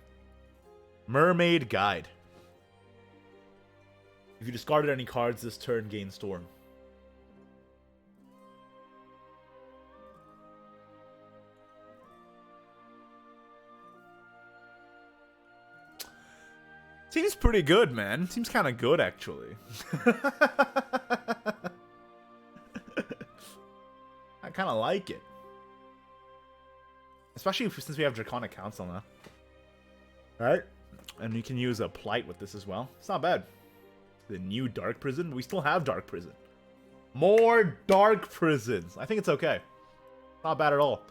Mermaid Guide. If you discarded any cards this turn, gain Storm. Seems pretty good, man. Seems kind of good, actually. I kind of like it. Especially since we have Draconic Council now. Alright. And you can use a Plight with this as well. It's not bad. The new Dark Prison? We still have Dark Prison. More Dark Prisons. I think it's okay. Not bad at all.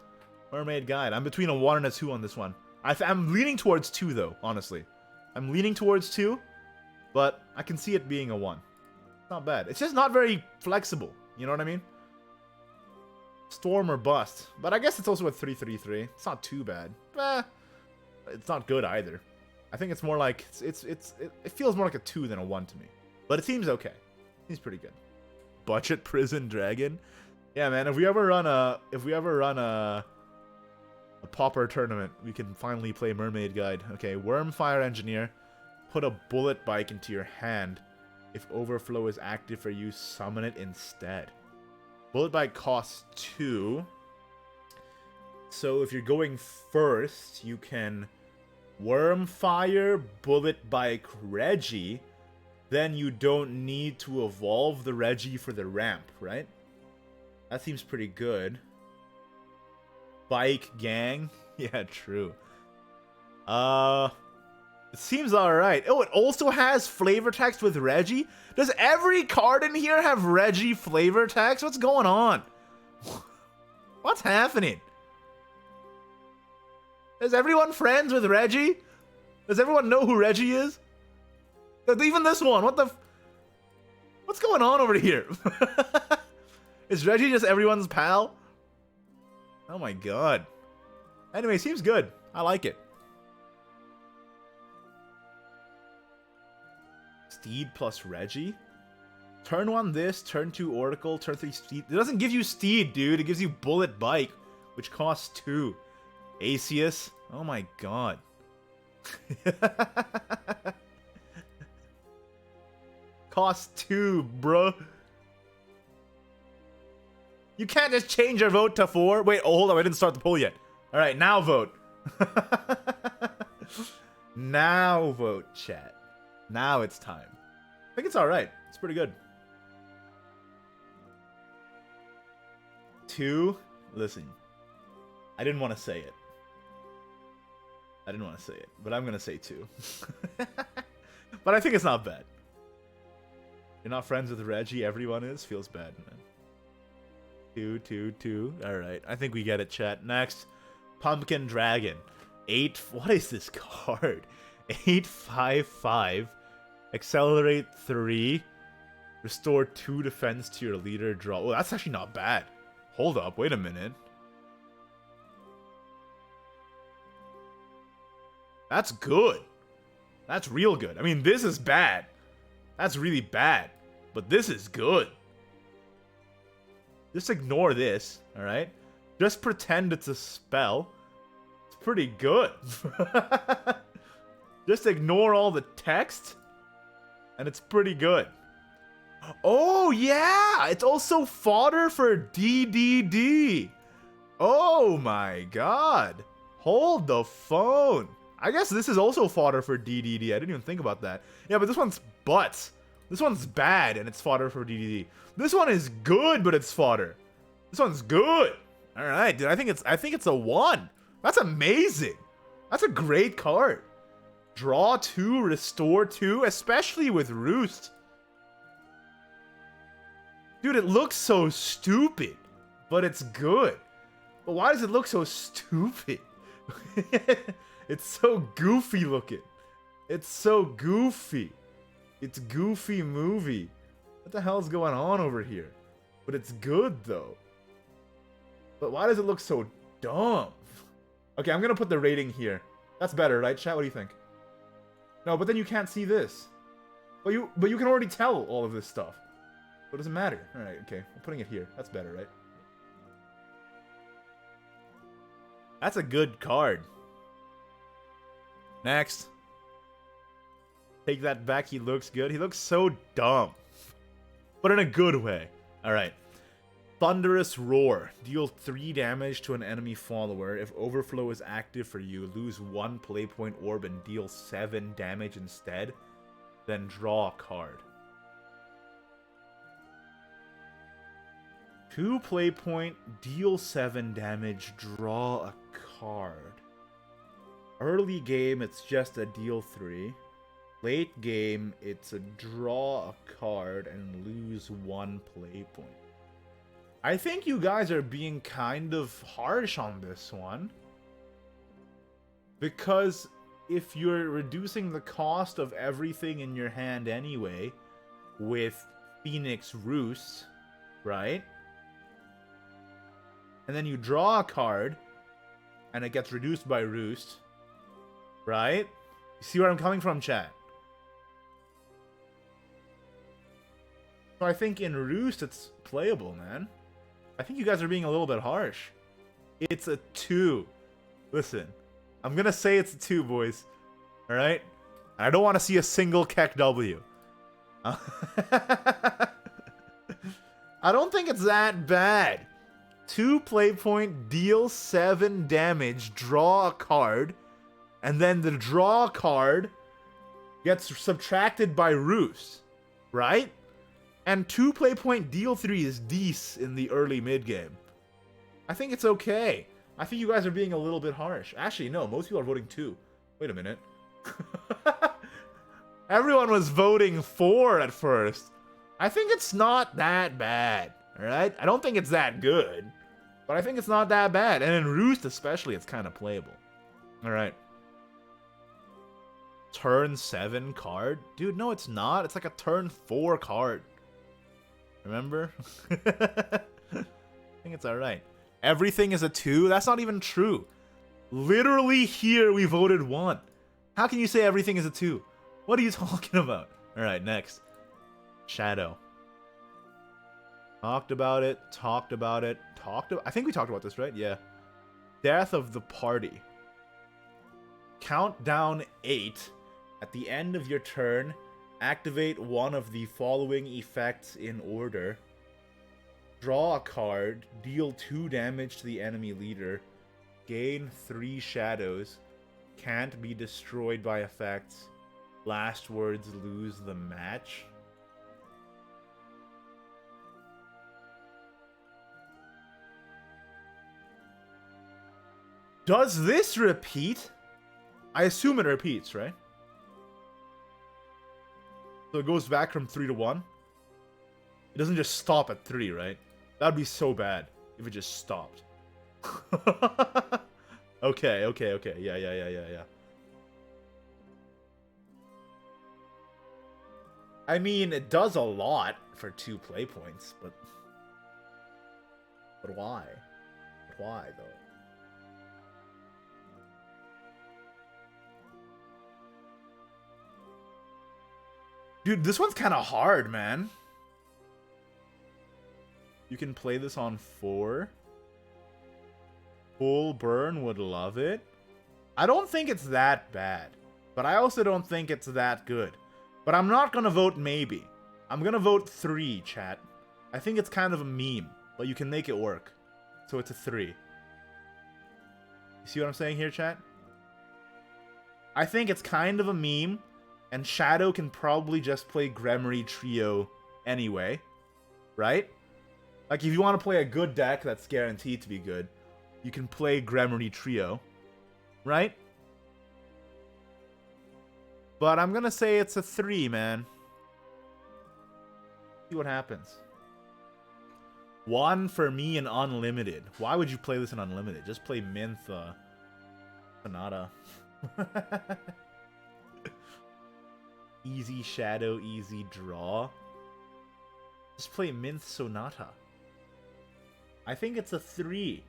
Mermaid Guide. I'm between a 1 and a 2 on this one. I'm leaning towards 2, though, honestly. I'm leaning towards 2, but I can see it being a 1. It's not bad. It's just not very flexible. You know what I mean? Storm or bust. But I guess it's also a 3/3/3. It's not too bad. It's not good either. I think it's more like it feels more like a 2 than a 1 to me. But it seems okay. Seems pretty good. Budget Prison Dragon. Yeah, man. If we ever run a Pauper tournament, we can finally play Mermaid Guide. Okay, Wormfire Engineer. Put a bullet bike into your hand. If Overflow is active for you, summon it instead. Bullet bike costs 2. So if you're going first, you can Wormfire, Bullet Bike, Reggie. Then you don't need to evolve the Reggie for the ramp, right? That seems pretty good. Bike Gang. Yeah, true. It seems alright. Oh, it also has flavor text with Reggie? Does every card in here have Reggie flavor text? What's going on? What's happening? Is everyone friends with Reggie? Does everyone know who Reggie is? Even this one. What's going on over here? Is Reggie just everyone's pal? Oh my god. Anyway, seems good. I like it. Steed plus Reggie? Turn 1 this, turn 2 Oracle, turn 3 Steed. It doesn't give you Steed, dude. It gives you Bullet Bike, which costs 2. Asius? Oh my god. Costs 2, bro. You can't just change your vote to 4. Wait, oh, hold on. I didn't start the poll yet. Alright, now vote. Now vote, chat. Now it's time. I think it's alright. It's pretty good. 2. Listen. I didn't want to say it. But I'm going to say 2. But I think it's not bad. You're not friends with Reggie, everyone is? Feels bad, man. 2, 2, 2. Alright, I think we get it, chat. Next, Pumpkin Dragon. 8, what is this card? 8/5/5. Accelerate 3. Restore 2 defense to your leader. Draw. Oh, that's actually not bad. Hold up, wait a minute. That's good. That's real good. I mean, this is bad. That's really bad. But this is good. Just ignore this, alright? Just pretend it's a spell. It's pretty good. Just ignore all the text. And it's pretty good. Oh, yeah! It's also fodder for DDD. Oh my god. Hold the phone. I guess this is also fodder for DDD. I didn't even think about that. Yeah, but this one's butts. This one's bad, and it's fodder for DDD. This one is good, but it's fodder. This one's good. All right, dude. I think it's a 1. That's amazing. That's a great card. Draw 2, restore 2, especially with Roost. Dude, it looks so stupid, but it's good. But why does it look so stupid? It's so goofy looking. It's so goofy. It's goofy movie. What the hell's going on over here? But it's good though. But why does it look so dumb? Okay, I'm gonna put the rating here. That's better, right, chat? What do you think? No, but then you can't see this. But you can already tell all of this stuff. But it doesn't matter. Alright, okay. I'm putting it here. That's better, right? That's a good card. Next. Take that back, he looks good. He looks so dumb. But in a good way. Alright. Thunderous Roar. Deal 3 damage to an enemy follower. If Overflow is active for you, lose 1 play point orb and deal 7 damage instead. Then draw a card. 2 play point, deal 7 damage, draw a card. Early game, it's just a deal 3. Late game, it's a draw a card and lose 1 play point. I think you guys are being kind of harsh on this one. Because if you're reducing the cost of everything in your hand anyway, with Phoenix Roost, right? And then you draw a card, and it gets reduced by Roost, right? You see where I'm coming from, chat? So I think in Roost it's playable, man. I think you guys are being a little bit harsh. It's a 2. Listen, I'm gonna say it's a 2, boys. Alright? I don't want to see a single Keck W. I don't think it's that bad. 2 play point, deal 7 damage, draw a card, and then the draw card gets subtracted by Roost, right? And 2 play point, deal 3 is decent in the early mid game. I think it's okay. I think you guys are being a little bit harsh. Actually, no, most people are voting 2. Wait a minute. Everyone was voting 4 at first. I think it's not that bad. Alright? I don't think it's that good. But I think it's not that bad. And in Roost especially, it's kind of playable. Alright. Turn 7 card? Dude, no it's not. It's like a turn 4 card. Remember? I think it's alright. Everything is a 2? That's not even true. Literally here we voted 1. How can you say everything is a 2? What are you talking about? Alright, next. Shadow. Talked about it. I think we talked about this, right? Yeah. Death of the party. Count down 8. At the end of your turn, activate one of the following effects in order. Draw a card, deal 2 damage to the enemy leader, gain 3 shadows, can't be destroyed by effects, last words lose the match. Does this repeat? I assume it repeats, right? So it goes back from 3 to 1. It doesn't just stop at 3, right? That'd be so bad if it just stopped. Okay. Yeah. I mean, it does a lot for 2 play points, but why? Why, though? Dude, this one's kind of hard, man. You can play this on 4. Full burn would love it. I don't think it's that bad, but I also don't think it's that good. But I'm not gonna vote maybe. I'm gonna vote 3, chat. I think it's kind of a meme, but you can make it work. So it's a 3. You see what I'm saying here, chat? I think it's kind of a meme, and Shadow can probably just play Gremory Trio anyway, right? Like, if you want to play a good deck that's guaranteed to be good, you can play Gremory Trio, right? But I'm gonna say it's a 3, man. See what happens. 1 for me in Unlimited. Why would you play this in Unlimited? Just play Minth, Sonata. Easy Shadow, easy draw. Just play Minth Sonata. I think it's a 3.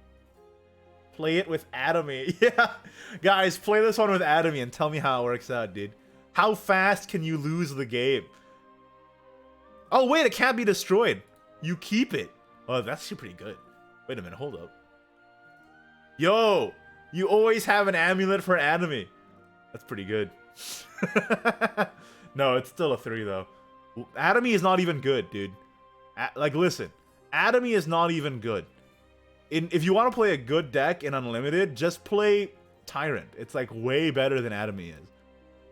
Play it with Atomy. Yeah. Guys, play this one with Atomy and tell me how it works out, dude. How fast can you lose the game? Oh, wait, it can't be destroyed. You keep it. Oh, that's actually pretty good. Wait a minute, hold up. Yo, you always have an amulet for Atomy. That's pretty good. No, it's still a 3, though. Atomy is not even good, dude. Like, listen. Atomy is not even good. If you want to play a good deck in Unlimited, just play Tyrant. It's, like, way better than Atomy is.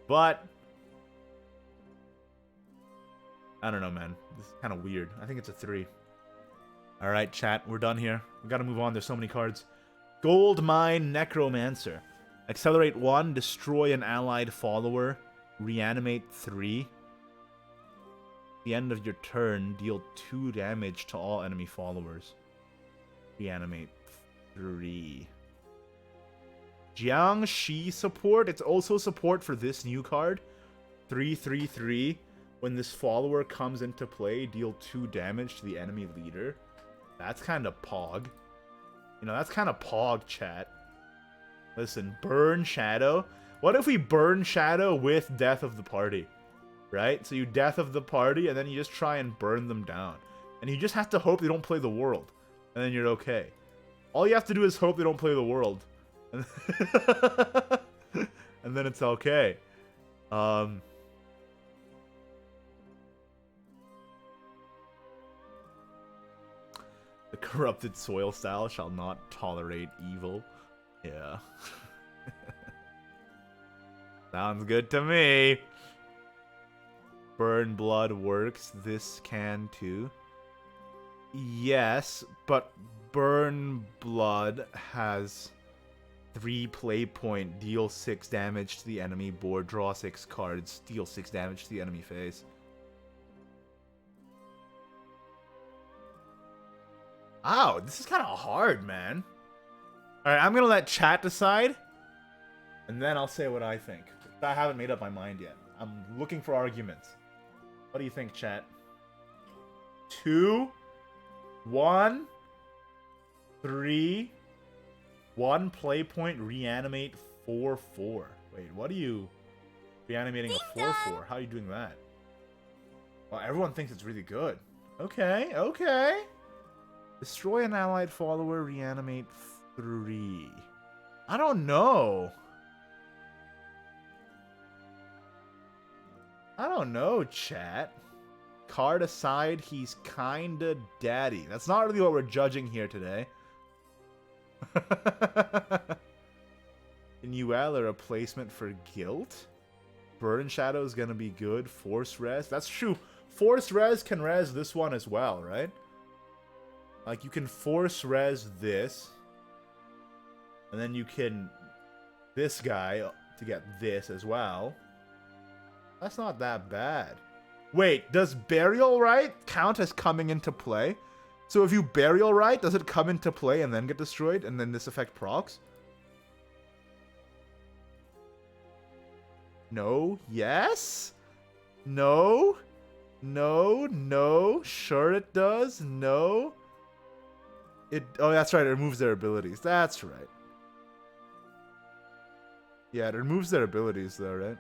But I don't know, man. This is kind of weird. I think it's a 3. Alright, chat. We're done here. We gotta move on. There's so many cards. Gold Mine Necromancer. Accelerate 1. Destroy an allied follower. Reanimate 3. At the end of your turn, deal 2 damage to all enemy followers. Reanimate 3. Jiangxi support. It's also support for this new card. 3/3/3. When this follower comes into play, deal 2 damage to the enemy leader. That's kind of pog. You know, that's kind of pog, chat. Listen, burn Shadow. What if we burn Shadow with Death of the Party? Right? So you Death of the Party, and then you just try and burn them down. And you just have to hope they don't play the world. And then you're okay. All you have to do is hope they don't play the world. And then it's okay. The corrupted soil style shall not tolerate evil. Yeah. Sounds good to me. Burn blood works. This can too. Yes, but burn blood has 3 play point, deal 6 damage to the enemy board, draw 6 cards, deal 6 damage to the enemy face. Ow, this is kind of hard, man. Alright, I'm gonna let chat decide, and then I'll say what I think. I haven't made up my mind yet. I'm looking for arguments. What do you think, chat? 2, 1, 3, 1 play point, reanimate 4/4. Wait, what are you reanimating a 4/4? How are you doing that? Well, everyone thinks it's really good. Okay, okay. Destroy an allied follower, reanimate 3. I don't know. I don't know, chat. Card aside, he's kinda daddy. That's not really what we're judging here today. Rivayle, a replacement for Guilt? Burn Shadow is gonna be good. Force Res. That's true. Force Res can res this one as well, right? Like, you can Force Res this. And then you can this guy to get this as well. That's not that bad. Wait, does Burial Rite count as coming into play? So if you Burial Rite, does it come into play and then get destroyed, and then this effect procs? No. Yes? No? No? No? Sure it does? No? Oh, that's right. It removes their abilities. That's right. Yeah, it removes their abilities, though, right?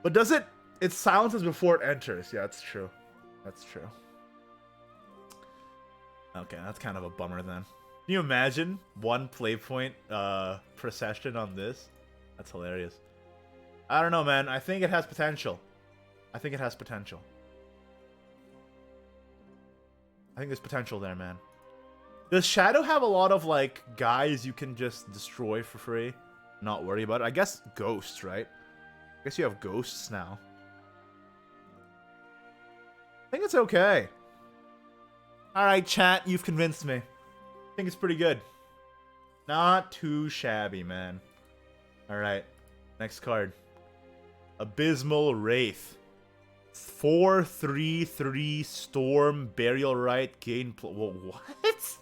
But does it... It silences before it enters. Yeah, that's true. That's true. Okay, that's kind of a bummer, then. Can you imagine 1 play point per session on this? That's hilarious. I don't know, man. I think it has potential. I think it has potential. I think there's potential there, man. Does Shadow have a lot of, like, guys you can just destroy for free? Not worry about it. I guess ghosts, right? I guess you have ghosts now. I think it's okay. Alright, chat. You've convinced me. I think it's pretty good. Not too shabby, man. Alright. Next card. Abysmal Wraith. 4/3/3 Storm Burial Rite gain. What?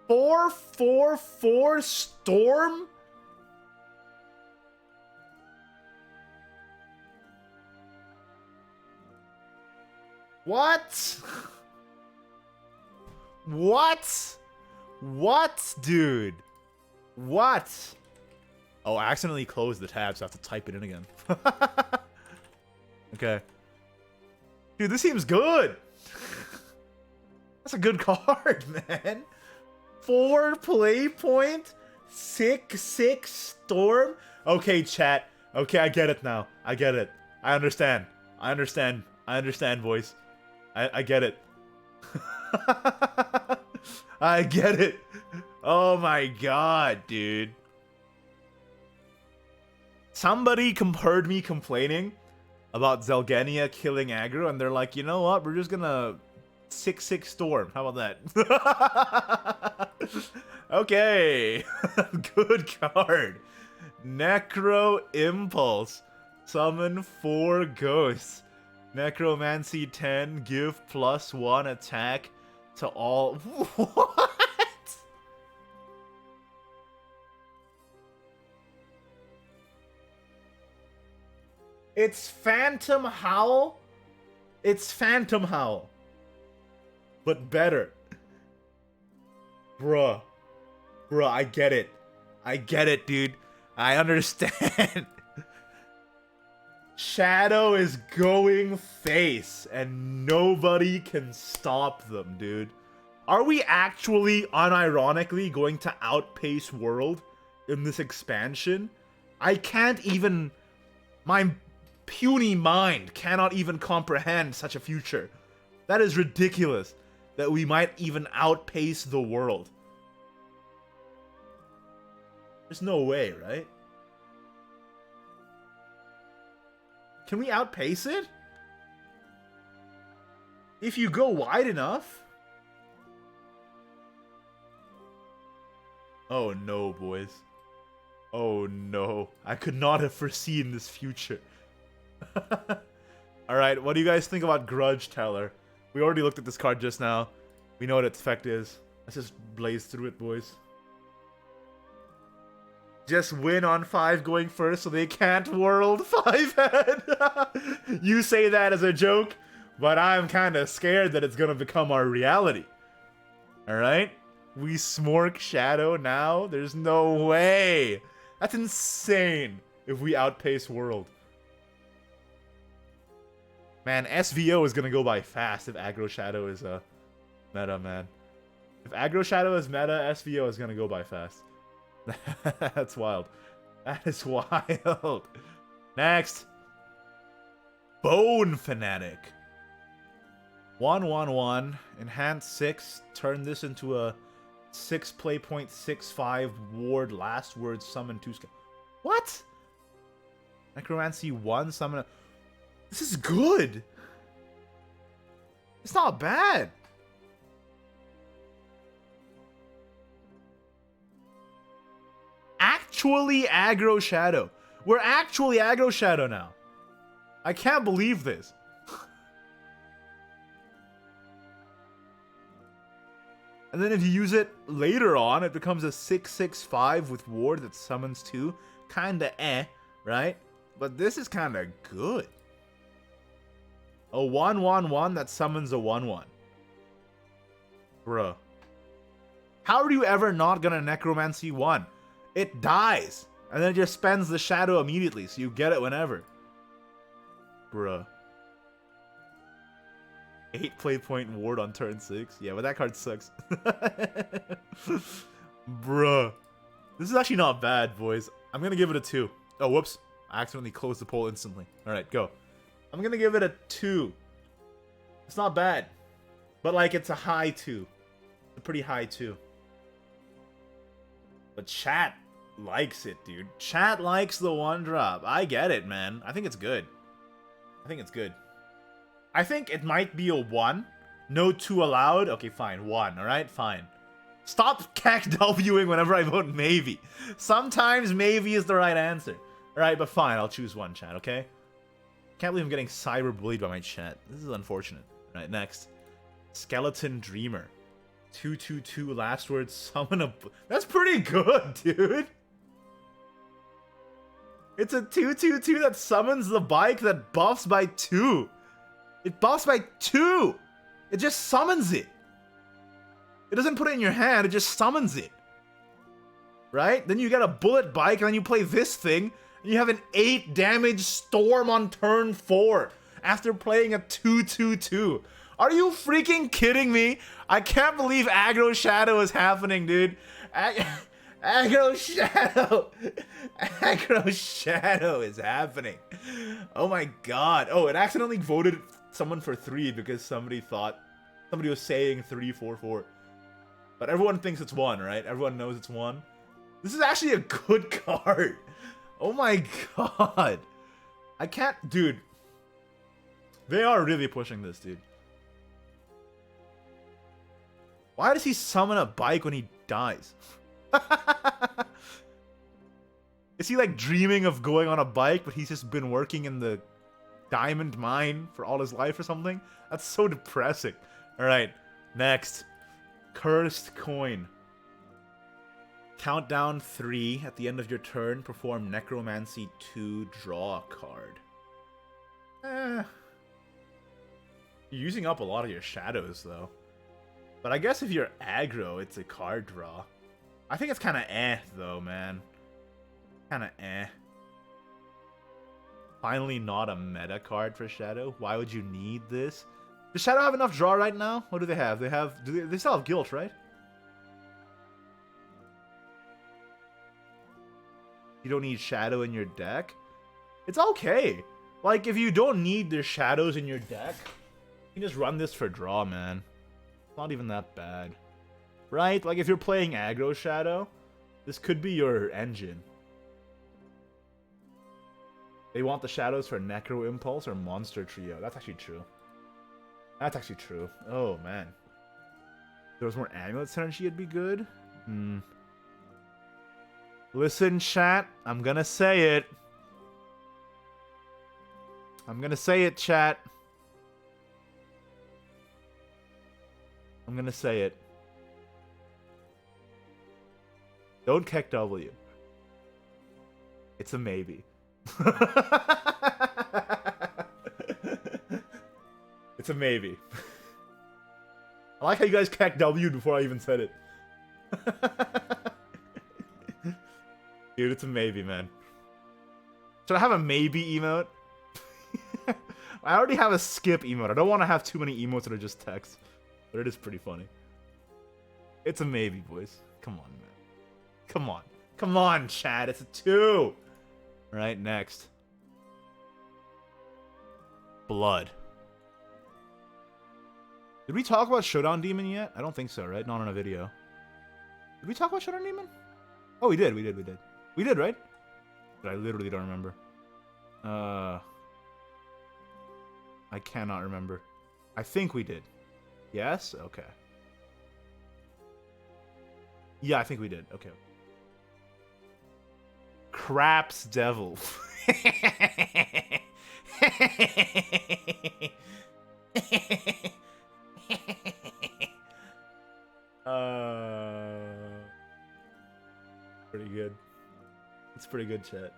4/4/4 Storm? What? What? What, dude? What? Oh, I accidentally closed the tab, so I have to type it in again. Okay. Dude, this seems good. That's a good card, man. 4 play point, 6/6 Storm. Okay, chat. Okay, I get it now. I get it. I understand. I understand. I understand, boys. I get it. I get it. Oh my god, dude. Somebody heard me complaining about Zelgenia killing aggro, and they're like, you know what? We're just gonna 6/6 Storm. How about that? Okay. Good card. Necro Impulse. Summon 4 ghosts. Necromancy 10. Give +1 attack to all. What? It's Phantom Howl. It's Phantom Howl. But better. Bruh. Bruh, I get it. I get it, dude. I understand. Shadow is going face, and nobody can stop them, dude. Are we actually, unironically, going to outpace World in this expansion? I can't even... My puny mind cannot even comprehend such a future. That is ridiculous. That we might even outpace the World. There's no way, right? Can we outpace it? If you go wide enough? Oh no, boys. Oh no. I could not have foreseen this future. Alright, what do you guys think about Grudge Teller? We already looked at this card just now. We know what its effect is. Let's just blaze through it, boys. Just win on 5 going first so they can't World 5-head. You say that as a joke, but I'm kind of scared that it's going to become our reality. Alright? We smork Shadow now? There's no way. That's insane if we outpace World. Man, SVO is going to go by fast if Aggro Shadow is meta, man. If Aggro Shadow is meta, SVO is going to go by fast. That's wild. That is wild. Next. Bone Fanatic. 1/1/1. Enhance 6. Turn this into a 6 play point 6/5 ward. Last word summon 2 scale. What? Necromancy 1. Summon a... This is good. It's not bad. Actually aggro Shadow. We're actually aggro Shadow now. I can't believe this. And then if you use it later on, it becomes a 6/6/5 with ward that summons 2. Kinda right? But this is kinda good. A 1/1/1 that summons a 1/1. Bruh. How are you ever not gonna Necromancy 1? It dies. And then it just spends the shadow immediately, so you get it whenever. Bruh. 8 play point ward on turn 6. Yeah, but that card sucks. Bruh. This is actually not bad, boys. I'm gonna give it a 2. Oh, whoops. I accidentally closed the poll instantly. Alright, go. I'm gonna give it a 2. It's not bad. But, like, it's a high 2. It's a pretty high 2. But chat likes it, dude. Chat likes the 1-drop. I get it, man. I think it's good. I think it's good. I think it might be a 1. No 2 allowed. Okay, fine. 1, alright? Fine. Stop CAC-Wing whenever I vote maybe. Sometimes maybe is the right answer. Alright, but fine. I'll choose 1, chat, okay? Can't believe I'm getting cyberbullied by my chat. This is unfortunate. Alright, next. Skeleton Dreamer. 2/2/2 last word, summon a... That's pretty good, dude! It's a 2/2/2 that summons the bike that buffs by 2. It buffs by 2! It just summons it. It doesn't put it in your hand, it just summons it. Right? Then you get a bullet bike, and then you play this thing, and you have an 8 damage storm on turn 4 after playing a 2/2/2. Are you freaking kidding me? I can't believe Aggro Shadow is happening, dude. Aggro Shadow! Aggro Shadow is happening. Oh my god. Oh, it accidentally voted someone for 3 because somebody was saying 3/4/4. But everyone thinks it's 1, right? Everyone knows it's 1. This is actually a good card. Oh my god. I can't... Dude. They are really pushing this, dude. Why does he summon a bike when he dies? Is he like dreaming of going on a bike, but he's just been working in the diamond mine for all his life or something? That's so depressing. Alright, next. Cursed Coin. Countdown 3 at the end of your turn. Perform Necromancy 2. Draw a card. You're using up a lot of your shadows, though. But I guess if you're aggro, it's a card draw. I think it's kind of though, man. Kind of Finally not a meta card for Shadow. Why would you need this? Does Shadow have enough draw right now? What do they have? They still have Guilt, right? You don't need Shadow in your deck? It's okay. Like, if you don't need the Shadows in your deck, you can just run this for draw, man. Not even that bad. Right? Like, if you're playing aggro Shadow, this could be your engine. They want the shadows for Necro Impulse or Monster Trio. That's actually true. That's actually true. Oh, man. If there was more Amulet Synergy, it'd be good. Listen, chat. I'm gonna say it. I'm gonna say it, chat. I'm gonna say it. Don't kick W. It's a maybe. It's a maybe. I like how you guys kicked W before I even said it. Dude, it's a maybe, man. Should I have a maybe emote? I already have a skip emote. I don't want to have too many emotes that are just text. But it is pretty funny. It's a maybe, boys. Come on, man. Come on. Come on, Chad. It's a 2. Alright, next. Blood. Did we talk about Showdown Demon yet? I don't think so, right? Not on a video. Did we talk about Showdown Demon? Oh, we did. We did. We did, right? But I literally don't remember. I cannot remember. I think we did. Yes? Okay. Yeah, I think we did. Okay. Craps Devil. Pretty good. It's pretty good, chat.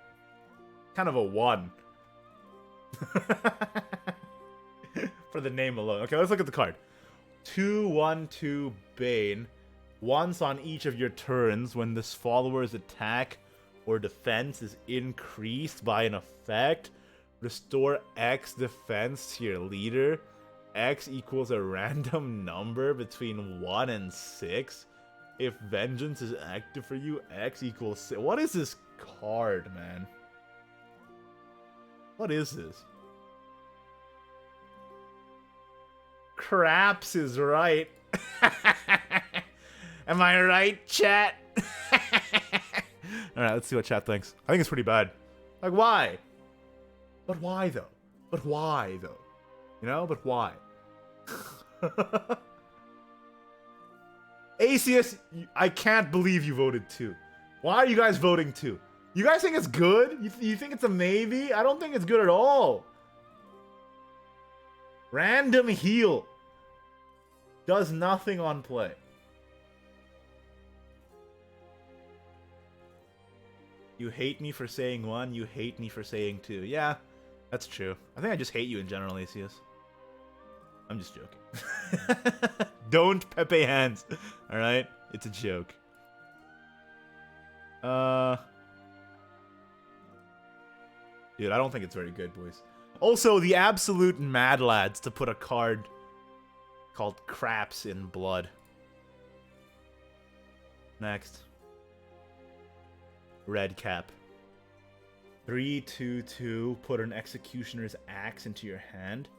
Kind of a 1. For the name alone. Okay, let's look at the card. 2/1/2 Bane. Once on each of your turns, when this follower's attack or defense is increased by an effect, restore X defense to your leader. X equals a random number between 1 and 6. If vengeance is active for you, X equals 6. What is this card, man? What is this? Craps is right. Am I right, chat? Alright, let's see what chat thinks. I think it's pretty bad. Like, why? But why, though? But why, though? You know, but why? Asius, I can't believe you voted 2. Why are you guys voting 2? You guys think it's good? You think it's a maybe? I don't think it's good at all. Random heal. Does nothing on play. You hate me for saying 1, you hate me for saying 2. Yeah, that's true. I think I just hate you in general, Asius. I'm just joking. Don't Pepe hands. Alright? It's a joke. Dude, I don't think it's very good, boys. Also, the absolute mad lads to put a card called Craps in Blood. Next. Red Cap. 3/2/2. Put an Executioner's Axe into your hand.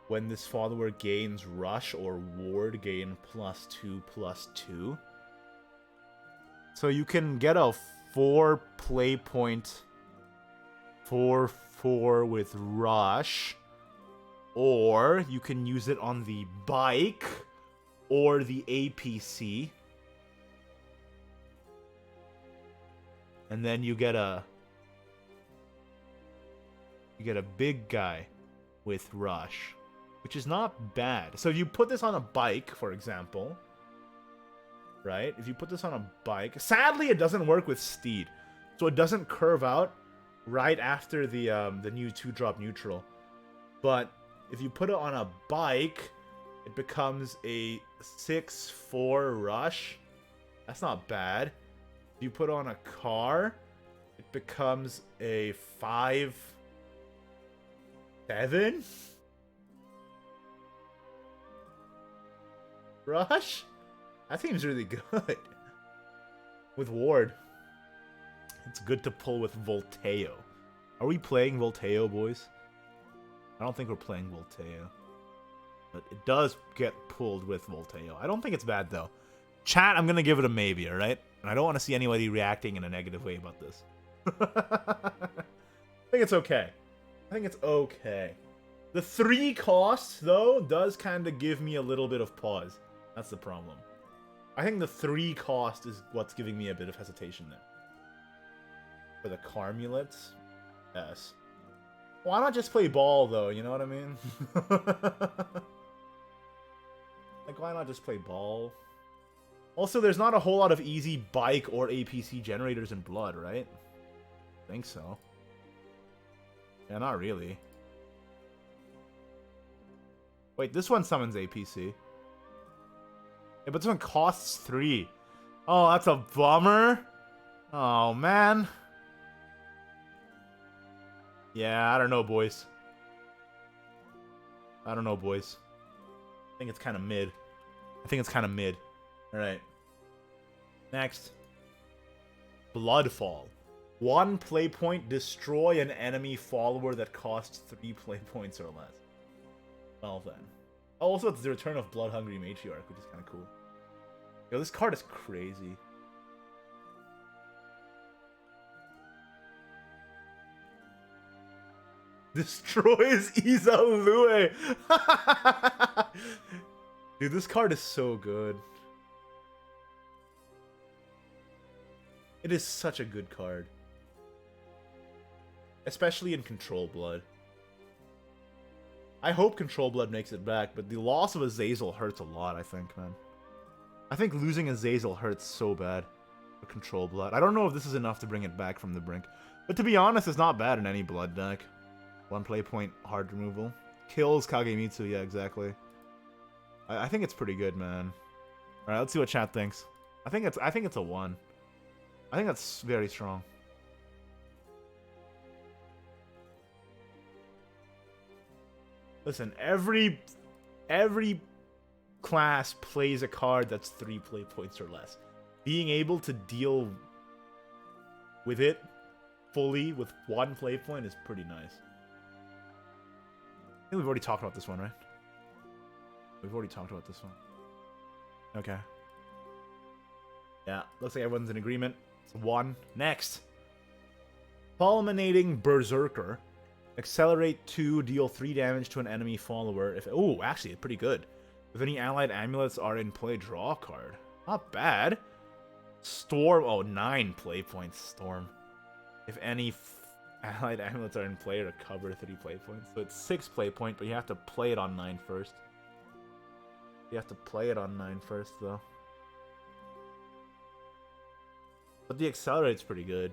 When this follower gains Rush or Ward, gain +2/+2. So you can get a 4 play point 4/4 with Rush, or you can use it on the bike or the APC. And then you get a big guy with Rush, which is not bad. So if you put this on a bike, for example, right? If you put this on a bike, sadly it doesn't work with Steed, so it doesn't curve out right after the new 2-drop neutral. But if you put it on a bike, it becomes a 6/4 Rush. That's not bad. If you put on a car, it becomes a 5/7 Rush? That seems really good. With Ward. It's good to pull with Volteo. Are we playing Volteo, boys? I don't think we're playing Volteo. But it does get pulled with Volteo. I don't think it's bad, though. Chat, I'm going to give it a maybe, alright? And I don't want to see anybody reacting in a negative way about this. I think it's okay. I think it's okay. The 3 costs, though, does kind of give me a little bit of pause. That's the problem. I think the 3 cost is what's giving me a bit of hesitation there. For the Carmulets? Yes. Why not just play ball, though? You know what I mean? Like, why not just play ball? Also, there's not a whole lot of easy bike or APC generators in Blood, right? I think so. Yeah, not really. Wait, this one summons APC. Yeah, but this one costs 3. Oh, that's a bummer. Oh, man. Yeah, I don't know, boys. I don't know, boys. I think it's kind of mid. Alright. Next. Bloodfall. 1 play point, destroy an enemy follower that costs 3 play points or less. Well then. Oh, also it's the return of Blood-Hungry Matriarch, which is kind of cool. Yo, this card is crazy. Destroys Izalue! Dude, this card is so good. It is such a good card. Especially in Control Blood. I hope Control Blood makes it back, but the loss of Azazel hurts a lot, I think, man. I think losing Azazel hurts so bad for Control Blood. I don't know if this is enough to bring it back from the brink. But to be honest, it's not bad in any blood deck. 1 play point, hard removal. Kills Kagemitsu, yeah, exactly. I think it's pretty good, man. Alright, let's see what chat thinks. I think it's a 1. I think that's very strong. Listen, every class plays a card that's 3 play points or less. Being able to deal with it fully with 1 play point is pretty nice. I think we've already talked about this one, right? We've already talked about this one. Okay. Yeah, looks like everyone's in agreement. It's 1. Next. Fulminating Berserker. Accelerate 2, deal 3 damage to an enemy follower. If oh, actually, it's pretty good. If any allied amulets are in play, draw a card. Not bad. Storm. Oh, 9 play points. Storm. If any allied amulets are in play, recover 3 play points. So it's 6 play point, but you have to play it on 9 first. You have to play it on 9 first, though. But the accelerate's pretty good.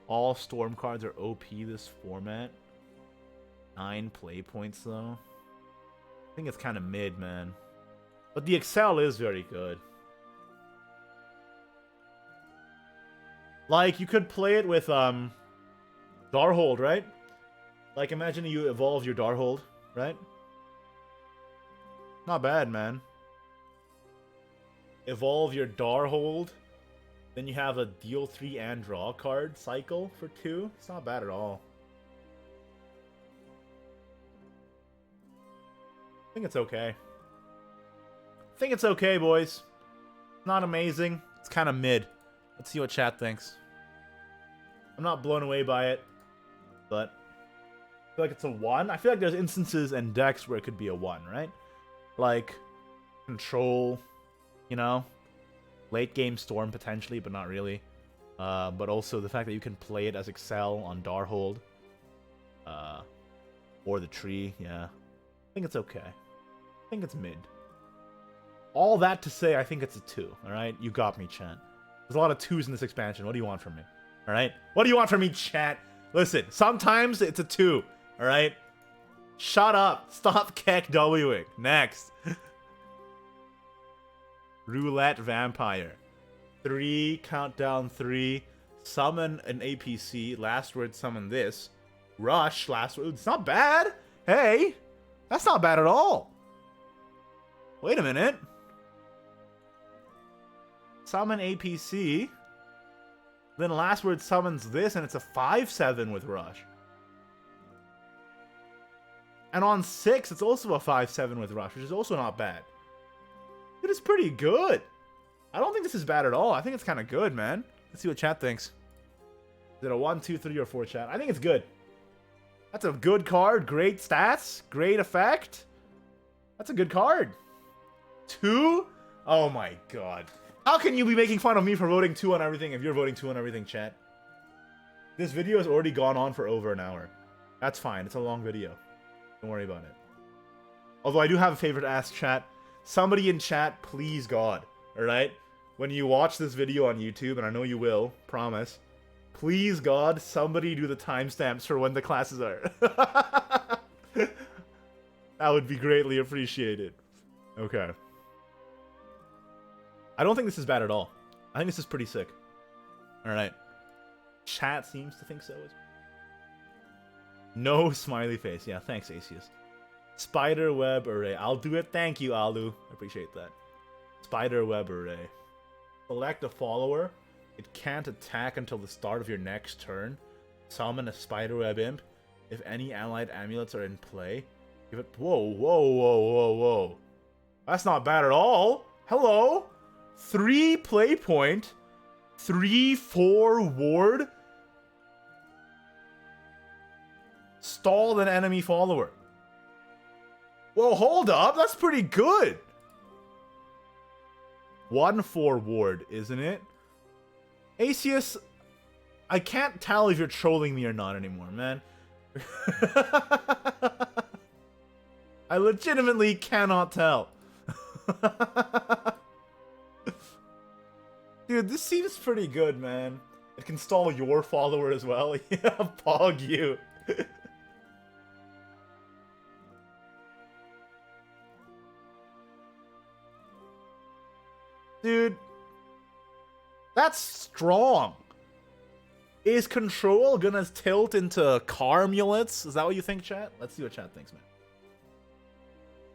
All storm cards are OP this format. 9 play points, though. I think it's kind of mid, man. But the Excel is very good. Like, you could play it with, Darhold, right? Like, imagine you evolve your Darhold, right? Not bad, man. Evolve your Darhold. Then you have a deal 3 and draw card cycle for 2. It's not bad at all. I think it's okay. I think it's okay, boys. Not amazing. It's kind of mid. Let's see what chat thinks. I'm not blown away by it, but I feel like it's a 1. I feel like there's instances and decks where it could be a 1, right? Like, Control, you know? Late game Storm potentially, but not really. But also the fact that you can play it as Excel on Darhold. Or the tree, yeah. I think it's okay. I think it's mid. All that to say, I think it's a 2, alright? You got me, chat. There's a lot of 2s in this expansion. What do you want from me? Alright? What do you want from me, chat? Listen, sometimes it's a 2, alright? Shut up. Stop keck Wing. Next. Roulette Vampire. 3, countdown 3. Summon an APC. Last word, summon this. Rush, last word. It's not bad. Hey, that's not bad at all. Wait a minute. Summon APC. Then last word summons this, and it's a 5/7 with Rush. And on 6, it's also a 5/7 with Rush, which is also not bad. It is pretty good. I don't think this is bad at all. I think it's kind of good, man. Let's see what chat thinks. Is it a 1, 2, 3, or 4 chat? I think it's good. That's a good card. Great stats. Great effect. That's a good card. 2? Oh my god. How can you be making fun of me for voting 2 on everything if you're voting 2 on everything, chat? This video has already gone on for over an hour. That's fine. It's a long video. Don't worry about it. Although I do have a favorite ask, chat. Somebody in chat, please God, alright? When you watch this video on YouTube, and I know you will, promise, please God, somebody do the timestamps for when the classes are. That would be greatly appreciated. Okay. I don't think this is bad at all. I think this is pretty sick. Alright. Chat seems to think so. No smiley face. Yeah, thanks, Asius. Spiderweb Array. I'll do it. Thank you, Alu. I appreciate that. Spiderweb Array. Select a follower. It can't attack until the start of your next turn. Summon a Spiderweb Imp. If any allied amulets are in play, give it... Whoa, whoa, whoa, whoa, whoa. That's not bad at all. Hello? 3 play point. 3/4 ward. Stall an enemy follower. Whoa, hold up. That's pretty good. 1/4 ward, isn't it? Asius, I can't tell if you're trolling me or not anymore, man. I legitimately cannot tell. Dude, this seems pretty good, man. It can stall your follower as well. Yeah, pog you. Dude, that's strong. Is control gonna tilt into car mulets? Is that what you think, chat? Let's see what chat thinks, man.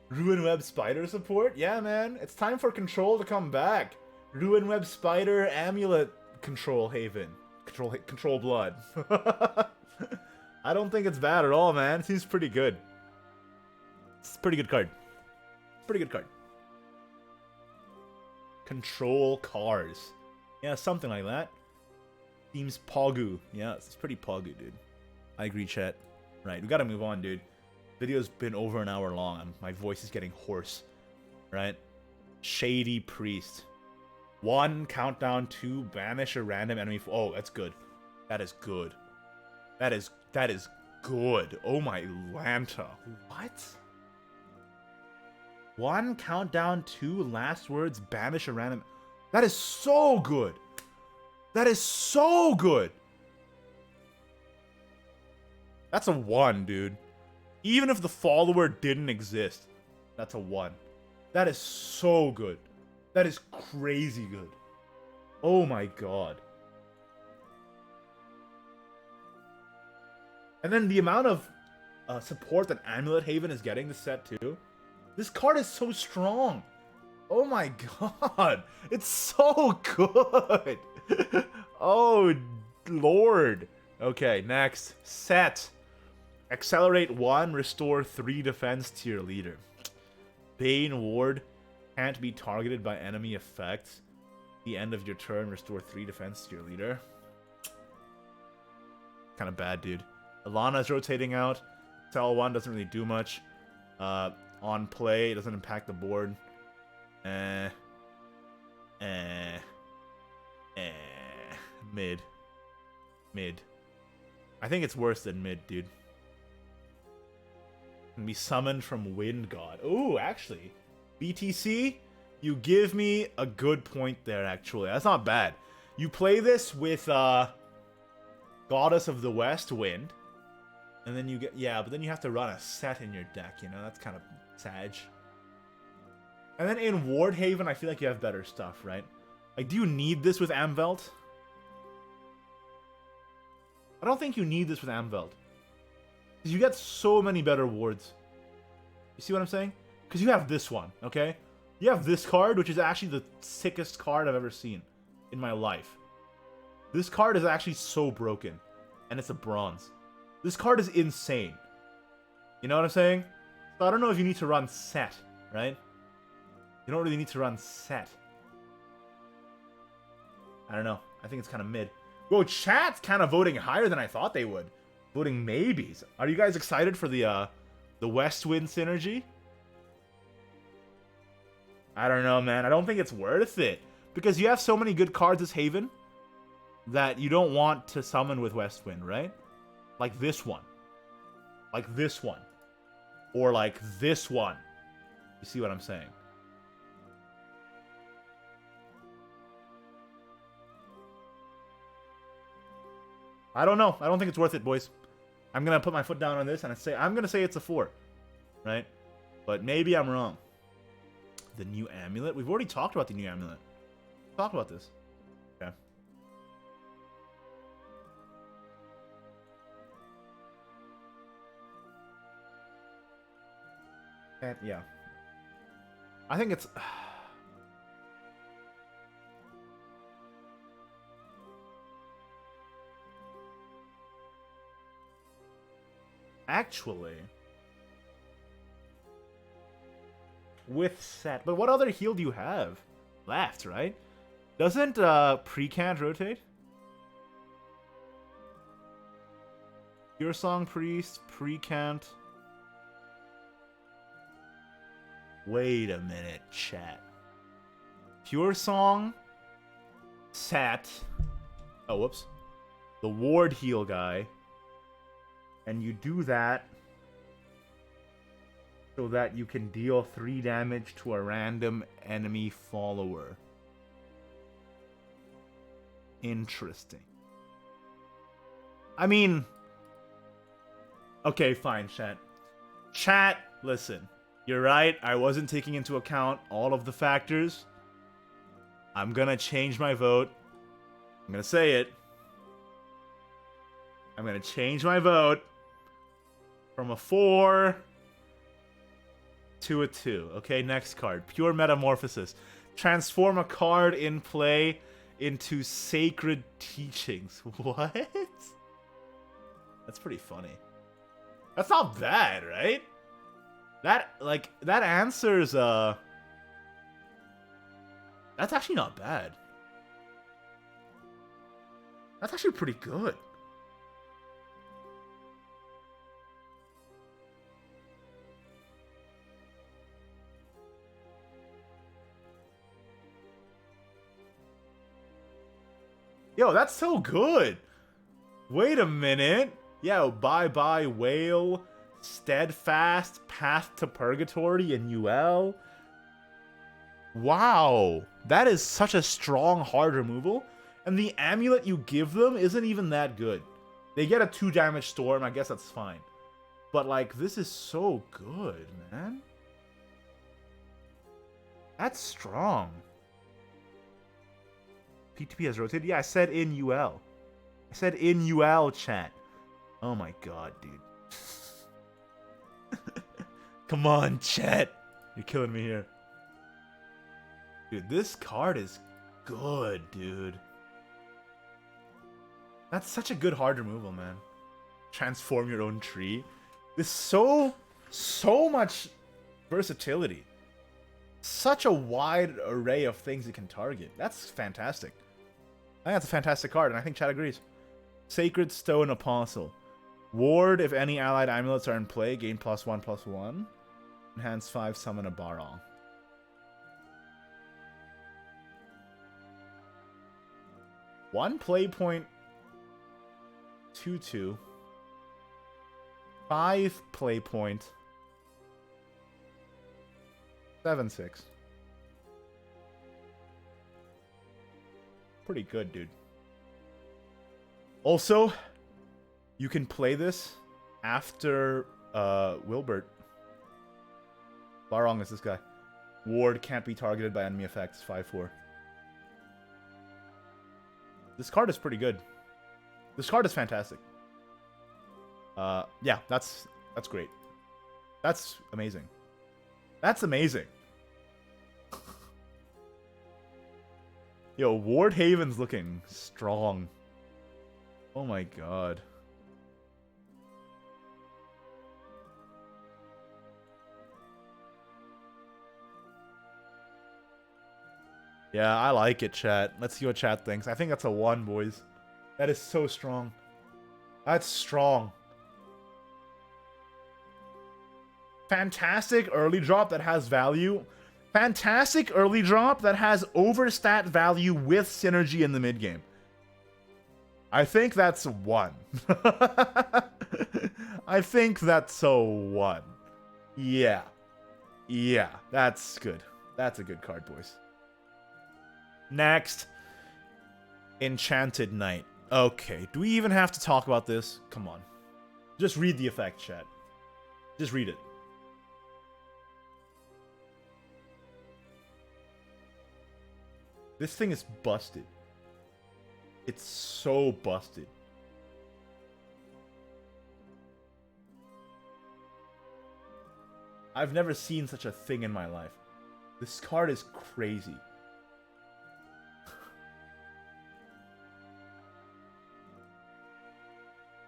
Rune Web Spider support? Yeah, man. It's time for control to come back. Rune Web Spider Amulet Control Haven. Control Blood. I don't think it's bad at all, man. It seems pretty good. It's a pretty good card. Pretty good card. Control cars. Yeah, something like that. Seems pogu. Yeah, it's pretty pogu, dude. I agree, chat. Right, we gotta move on, dude. Video's been over an hour long. My voice is getting hoarse. Right? Shady Priest. 1, countdown 2, banish a random enemy. Oh, that's good. That is good. That is good. Oh my Lanta. What? 1, countdown 2, last words, banish a random. That is so good. That is so good. That's a 1, dude. Even if the follower didn't exist, that's a 1. That is so good. That is crazy good. Oh my god. And then the amount of support that Amulet Haven is getting this set too. This card is so strong. Oh my god. It's so good. Oh lord. Okay, next. Set. Accelerate 1, restore 3 defense to your leader. Bane Ward can't be targeted by enemy effects. The end of your turn, restore 3 defense to your leader. Kind of bad, dude. Alana's rotating out. Cell 1 doesn't really do much. On play, it doesn't impact the board. Mid. Mid. I think it's worse than mid, dude. Can be summoned from Wind God. Ooh, actually. BTC, you give me a good point there, actually. That's not bad. You play this with Goddess of the West, Wind. And then you get... Yeah, but then you have to run a set in your deck, you know? That's kind of sag. And then in Wardhaven, I feel like you have better stuff, right? Like, do you need this with Amveld? I don't think you need this with Amveld. Because you get so many better wards. You see what I'm saying? Because you have this one, okay? You have this card, which is actually the sickest card I've ever seen in my life. This card is actually so broken. And it's a bronze. This card is insane. You know what I'm saying? So I don't know if you need to run set, right? You don't really need to run set. I don't know. I think it's kind of mid. Whoa, chat's kind of voting higher than I thought they would. Voting maybes. Are you guys excited for the West Wind synergy? I don't know, man. I don't think it's worth it. Because you have so many good cards as Haven that you don't want to summon with West Wind, right? Like this one. Like this one. Or like this one. You see what I'm saying? I don't know. I don't think it's worth it, boys. I'm going to put my foot down on this and I'm going to say it's a 4. Right? But maybe I'm wrong. The new amulet? We've already talked about the new amulet. Talk about this. Okay. And, yeah. I think it's... Actually... With set. But what other heal do you have left, right? Doesn't Precant rotate? Pure Song Priest, Precant. Wait a minute, chat. Pure Song, Sat. Oh, whoops. the ward heal guy, and you do that so that you can deal 3 damage to a random enemy follower. Interesting. I mean, okay, fine, chat. Chat, listen. You're right, I wasn't taking into account all of the factors. I'm gonna change my vote. I'm gonna say it. I'm gonna change my vote from a 4 to a 2. Okay, next card. Pure Metamorphosis. Transform a card in play into Sacred Teachings. What? That's pretty funny. That's not bad, right? That answers, that's actually not bad. That's actually pretty good. Yo, that's so good. Wait a minute. Yo, bye-bye whale, steadfast, path to purgatory, and UL. Wow. That is such a strong hard removal. And the amulet you give them isn't even that good. They get a 2 damage storm, I guess that's fine. But like, this is so good, man. That's strong. PTP has rotated? Yeah, I said in UL. I said in UL, chat. Oh my god, dude. Come on, chat. You're killing me here. Dude, this card is good, dude. That's such a good hard removal, man. Transform your own tree. There's so much versatility. Such a wide array of things you can target. That's fantastic. I think that's a fantastic card, and I think chat agrees. Sacred Stone Apostle. Ward if any allied amulets are in play, gain +1/+1. Enhance 5, summon a Barong. One play point 2/2. 5 play point 7/6. Pretty good, dude. Also, you can play this after Wilbert. Barong is this guy. Ward can't be targeted by enemy effects. 5/4. This card is pretty good. This card is fantastic. Yeah, that's great. That's amazing. That's amazing. Yo, Ward Haven's looking strong. Oh my god. Yeah, I like it, chat. Let's see what chat thinks. I think that's a 1, boys. That is so strong. That's strong. Fantastic early drop that has value. Fantastic early drop that has overstat value with synergy in the mid game. I think that's 1. I think that's a 1. Yeah. Yeah, that's good. That's a good card, boys. Next. Enchanted Knight. Okay, do we even have to talk about this? Come on. Just read the effect, chat. Just read it. This thing is busted. It's so busted. I've never seen such a thing in my life. This card is crazy.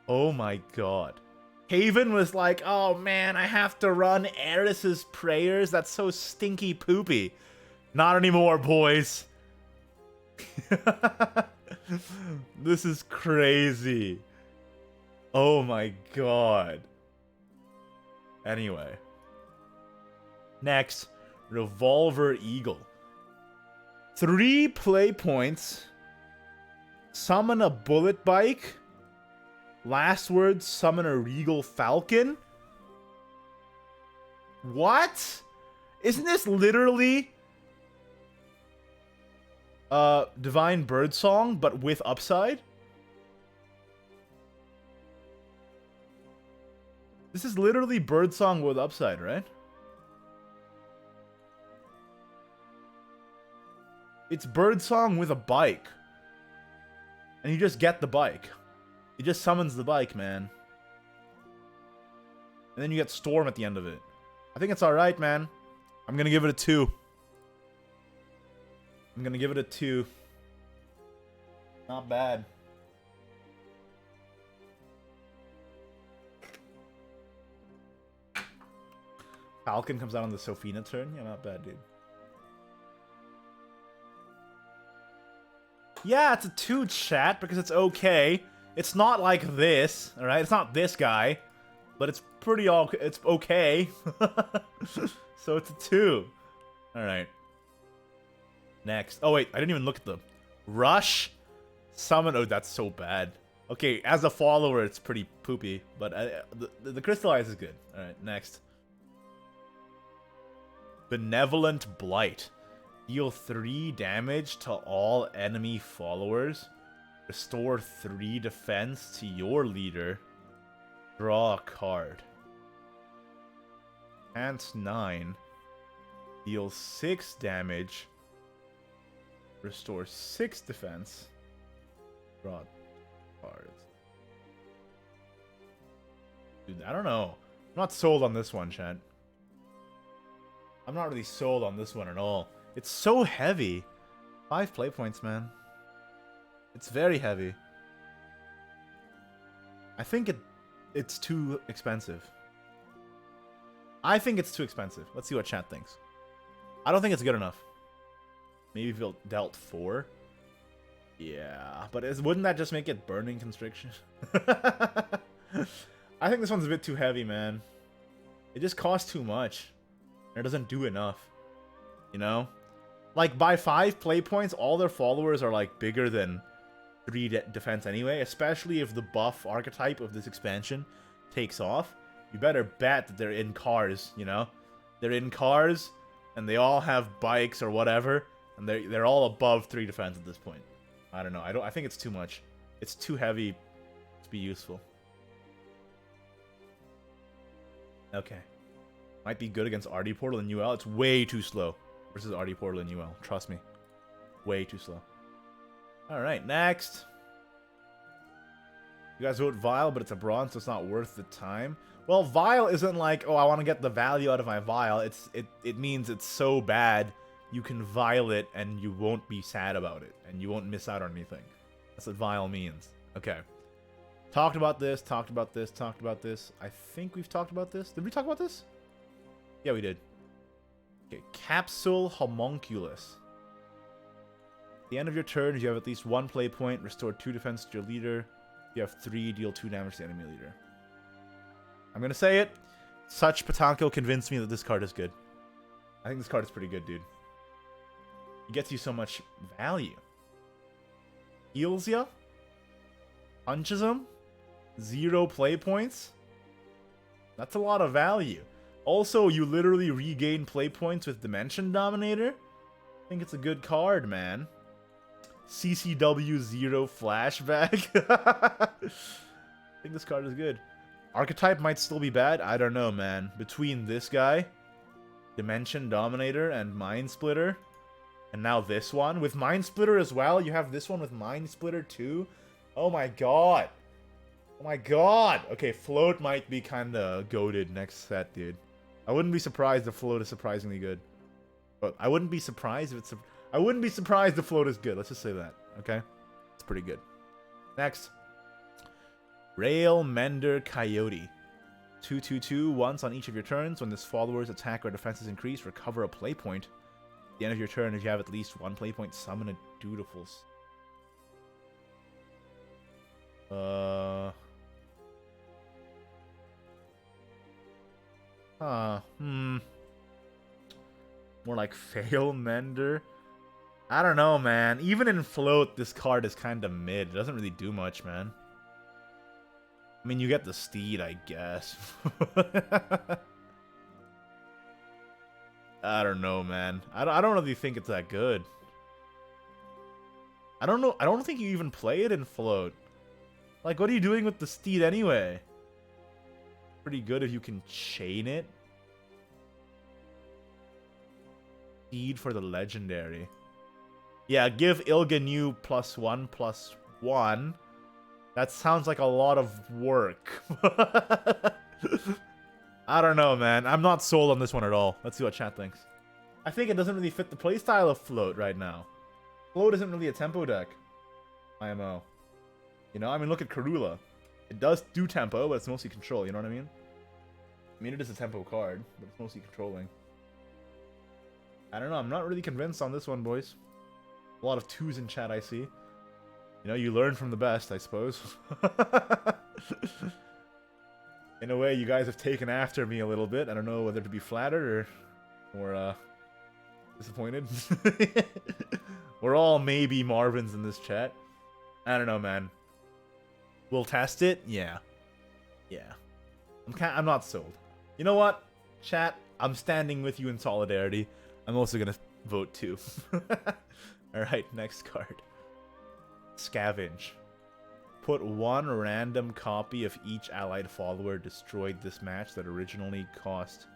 Oh my god. Haven was like, oh man, I have to run Eris's prayers. That's so stinky poopy. Not anymore, boys. This is crazy. Oh my god. Anyway. Next, Revolver Eagle. 3 play points. Summon a bullet bike Last words, summon a regal falcon? What? Isn't this literally Divine Birdsong, but with upside? This is literally Birdsong with upside, right? It's Birdsong with a bike. And you just get the bike. He just summons the bike, man. And then you get Storm at the end of it. I think it's alright, man. I'm gonna give it a 2. I'm gonna give it a 2. Not bad. Falcon comes out on the Sophina turn. Yeah, not bad, dude. Yeah, it's a 2, chat, because it's okay. It's not like this, alright? It's not this guy. But it's pretty it's okay. So it's a 2. Alright. Next. Oh, wait. I didn't even look at them. Rush. Summon. Oh, that's so bad. Okay, as a follower, it's pretty poopy. But the Crystallize is good. Alright, next. Benevolent Blight. Deal 3 damage to all enemy followers. Restore 3 defense to your leader. Draw a card. Chance 9. Deal 6 damage. Restore 6 defense. Draw cards. Dude, I don't know. I'm not sold on this one, chat. I'm not really sold on this one at all. It's so heavy. 5 play points, man. It's very heavy. I think it's too expensive. I think it's too expensive. Let's see what chat thinks. I don't think it's good enough. Maybe if it dealt 4. Yeah, but wouldn't that just make it Burning Constriction? I think this one's a bit too heavy, man. It just costs too much. And it doesn't do enough. You know? Like, by 5 play points, all their followers are, like, bigger than 3 defense anyway. Especially if the buff archetype of this expansion takes off. You better bet that they're in cars, you know? They're in cars, and they all have bikes or whatever. And they're all above 3 defense at this point. I don't know. I think it's too much. It's too heavy to be useful. Okay. Might be good against RD Portal and UL. It's way too slow versus RD Portal and UL. Trust me. Way too slow. Alright, next. You guys vote Vial, but it's a bronze, so it's not worth the time. Well, Vial isn't like, oh, I want to get the value out of my Vial. It means it's so bad, you can Vial it and you won't be sad about it. And you won't miss out on anything. That's what Vial means. Okay. Talked about this, talked about this, talked about this. I think we've talked about this. Did we talk about this? Yeah, we did. Okay, Capsule Homunculus. At the end of your turn, you have at least 1 play point. Restore 2 defense to your leader. You have 3, deal 2 damage to the enemy leader. I'm gonna say it. Such Patanko convinced me that this card is good. I think this card is pretty good, dude. It gets you so much value. Heals ya. Punches him. 0 play points. That's a lot of value. Also, you literally regain play points with Dimension Dominator. I think it's a good card, man. CCW 0 flashback. I think this card is good. Archetype might still be bad. I don't know, man. Between this guy, Dimension Dominator, and Mind Splitter, and now this one. With Mind Splitter as well, you have this one with Mind Splitter too. Oh my god. Oh my god. Okay, Float might be kind of goated next set, dude. I wouldn't be surprised if Float is surprisingly good. But I wouldn't be surprised if it's... I wouldn't be surprised if Float is good. Let's just say that, okay? It's pretty good. Next. Rail Mender Coyote. 2/2/2, once on each of your turns. When this follower's attack or defense is increased, recover a play point. At the end of your turn, if you have at least 1 play point, summon a Dutiful. More like Fail Mender. I don't know, man. Even in Float, this card is kind of mid. It doesn't really do much, man. I mean, you get the steed, I guess. I don't know, man. I don't really think it's that good. I don't know. I don't think you even play it in float. Like, what are you doing with the steed anyway? Pretty good if you can chain it. Steed for the legendary. Yeah, give Ilganu +1/+1. That sounds like a lot of work. I don't know, man. I'm not sold on this one at all. Let's see what chat thinks. I think it doesn't really fit the playstyle of float right now. Float isn't really a tempo deck. IMO. You know, I mean, look at Karula. It does do tempo, but it's mostly control, you know what I mean? I mean, it is a tempo card, but it's mostly controlling. I don't know, I'm not really convinced on this one, boys. A lot of 2s in chat, I see. You know, you learn from the best, I suppose. In a way, you guys have taken after me a little bit. I don't know whether to be flattered or disappointed. We're all maybe Marvins in this chat. I don't know, man. We'll test it? Yeah. Yeah. I'm not sold. You know what? Chat, I'm standing with you in solidarity. I'm also gonna vote too. Alright, next card. Scavenge. Put one random copy of each allied follower destroyed this match that originally cost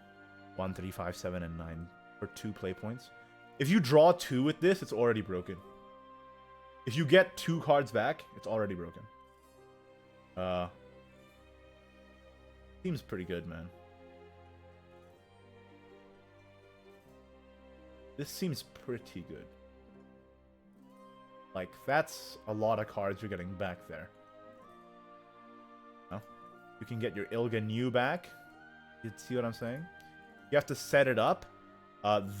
1, 3, 5, 7, and 9 for 2 play points. If you draw 2 with this, it's already broken. If you get 2 cards back, it's already broken. Seems pretty good, man. This seems pretty good. Like, that's a lot of cards you're getting back there. No? You can get your Ilganu back. You see what I'm saying? You have to set it up.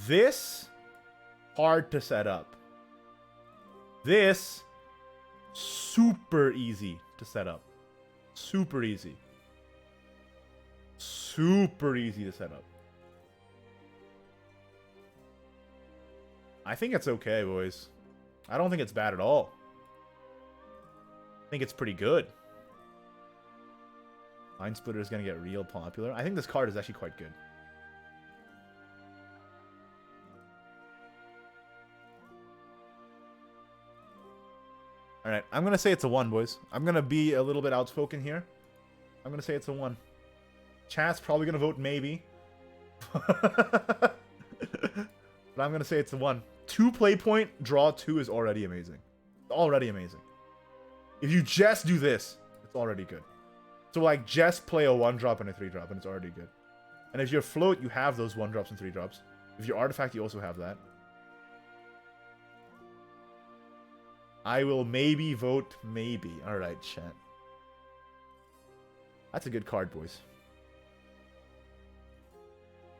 This, hard to set up. This, super easy to set up. Super easy. Super easy to set up. I think it's okay, boys. I don't think it's bad at all. I think it's pretty good. Line Splitter is going to get real popular. I think this card is actually quite good. Alright, I'm going to say it's a 1, boys. I'm going to be a little bit outspoken here. I'm going to say it's a 1. Chat's probably going to vote maybe. But I'm going to say it's a 1. 2 play point, draw 2 is already amazing. Already amazing. If you just do this, it's already good. So, like, just play a 1-drop and a 3-drop, and it's already good. And if you're float, you have those 1-drops and 3-drops. If you're artifact, you also have that. I will maybe vote maybe. Alright, chat. That's a good card, boys.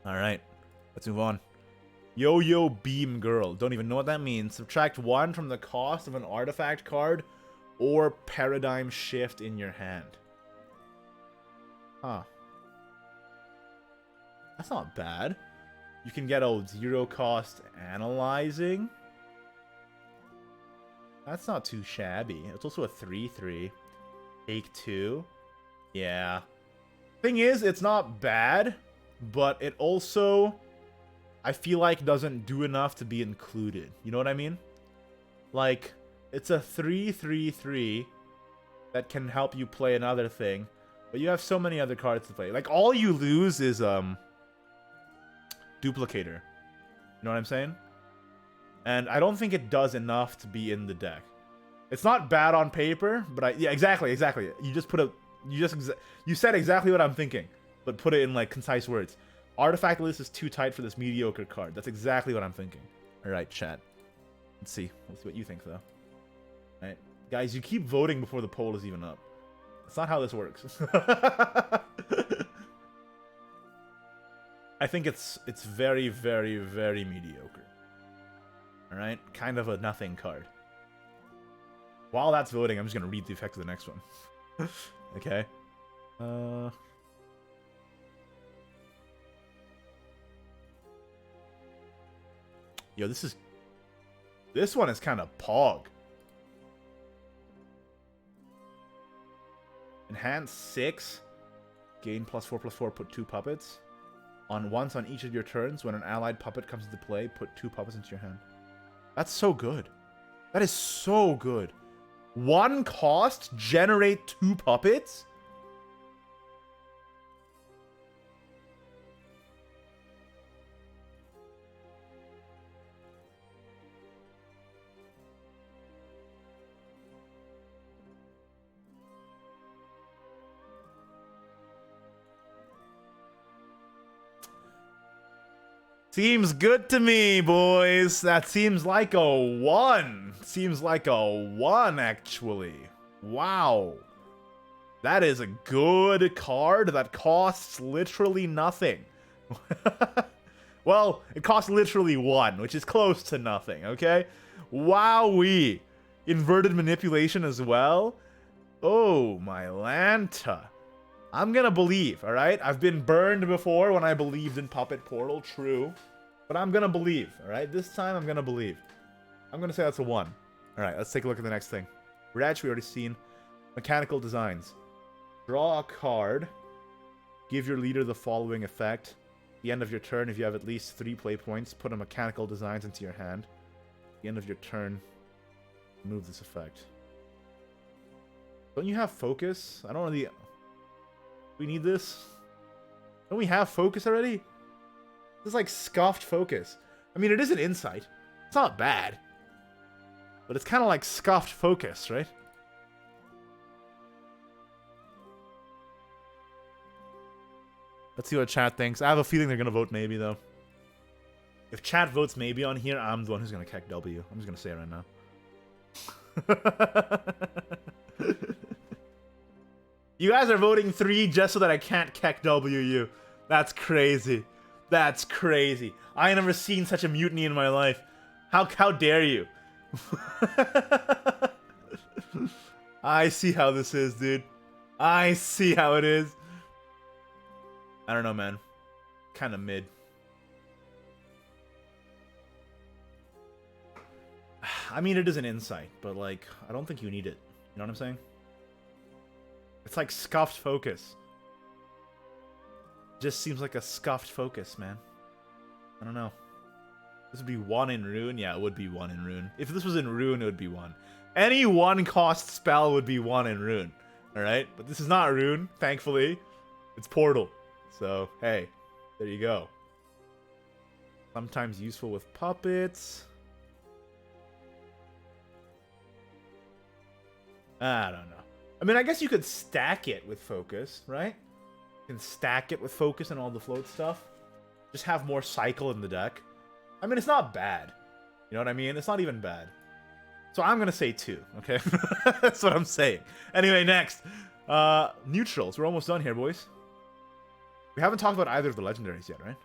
Alright, let's move on. Yo-Yo Beam Girl. Don't even know what that means. Subtract 1 from the cost of an artifact card or Paradigm Shift in your hand. Huh. That's not bad. You can get a 0-cost Analyzing. That's not too shabby. It's also a 3/3. Take 2. Yeah. Thing is, it's not bad, but it also, I feel like, doesn't do enough to be included. You know what I mean? Like, it's a 3/3/3 that can help you play another thing, but you have so many other cards to play. Like, all you lose is Duplicator. You know what I'm saying? And I don't think it does enough to be in the deck. It's not bad on paper, but yeah, exactly. You just put you said exactly what I'm thinking, but put it in like concise words. Artifact list is too tight for this mediocre card. That's exactly what I'm thinking. All right, chat. Let's see what you think, though. All right, guys, you keep voting before the poll is even up. That's not how this works. I think it's very, very, very mediocre. Alright, kind of a nothing card. While that's voting, I'm just gonna read the effect of the next one. Okay. Yo, this one is kind of pog. hand 6. Gain +4/+4, put 2 puppets. Once on each of your turns, when an allied puppet comes into play, put 2 puppets into your hand. That's so good. That is so good. 1 cost, generate 2 puppets? Seems good to me, boys. That seems like a 1. Seems like a 1, actually. Wow. That is a good card that costs literally nothing. Well, it costs literally 1, which is close to nothing, okay? Wowee. Inverted manipulation as well. Oh, my Lanta. I'm gonna believe, alright? I've been burned before when I believed in Puppet Portal, true. But I'm gonna believe, alright? This time I'm gonna believe. I'm gonna say that's a 1. Alright, let's take a look at the next thing. Ratch, we already seen. Mechanical designs. Draw a card. Give your leader the following effect. At the end of your turn, if you have at least 3 play points, put a mechanical designs into your hand. At the end of your turn, remove this effect. Don't you have focus? I don't really... We need this? Don't we have focus already? This is like scuffed focus. I mean, it is an insight. It's not bad. But it's kind of like scuffed focus, right? Let's see what chat thinks. I have a feeling they're going to vote maybe, though. If chat votes maybe on here, I'm the one who's going to kick W. I'm just going to say it right now. You guys are voting 3 just so that I can't keck WU. That's crazy. That's crazy. I ain't never seen such a mutiny in my life. How dare you? I see how this is, dude. I see how it is. I don't know, man. Kind of mid. I mean, it is an insight, but like, I don't think you need it. You know what I'm saying? It's like scuffed focus. Just seems like a scuffed focus, man. I don't know. This would be 1 in Rune? Yeah, it would be 1 in Rune. If this was in Rune, it would be 1. Any 1-cost spell would be 1 in Rune. Alright? But this is not Rune, thankfully. It's Portal. So, hey. There you go. Sometimes useful with puppets. I don't know. I mean, I guess you could stack it with focus, right? You can stack it with focus and all the float stuff. Just have more cycle in the deck. I mean, it's not bad. You know what I mean? It's not even bad. So I'm going to say 2, okay? That's what I'm saying. Anyway, next. Neutrals. We're almost done here, boys. We haven't talked about either of the legendaries yet, right?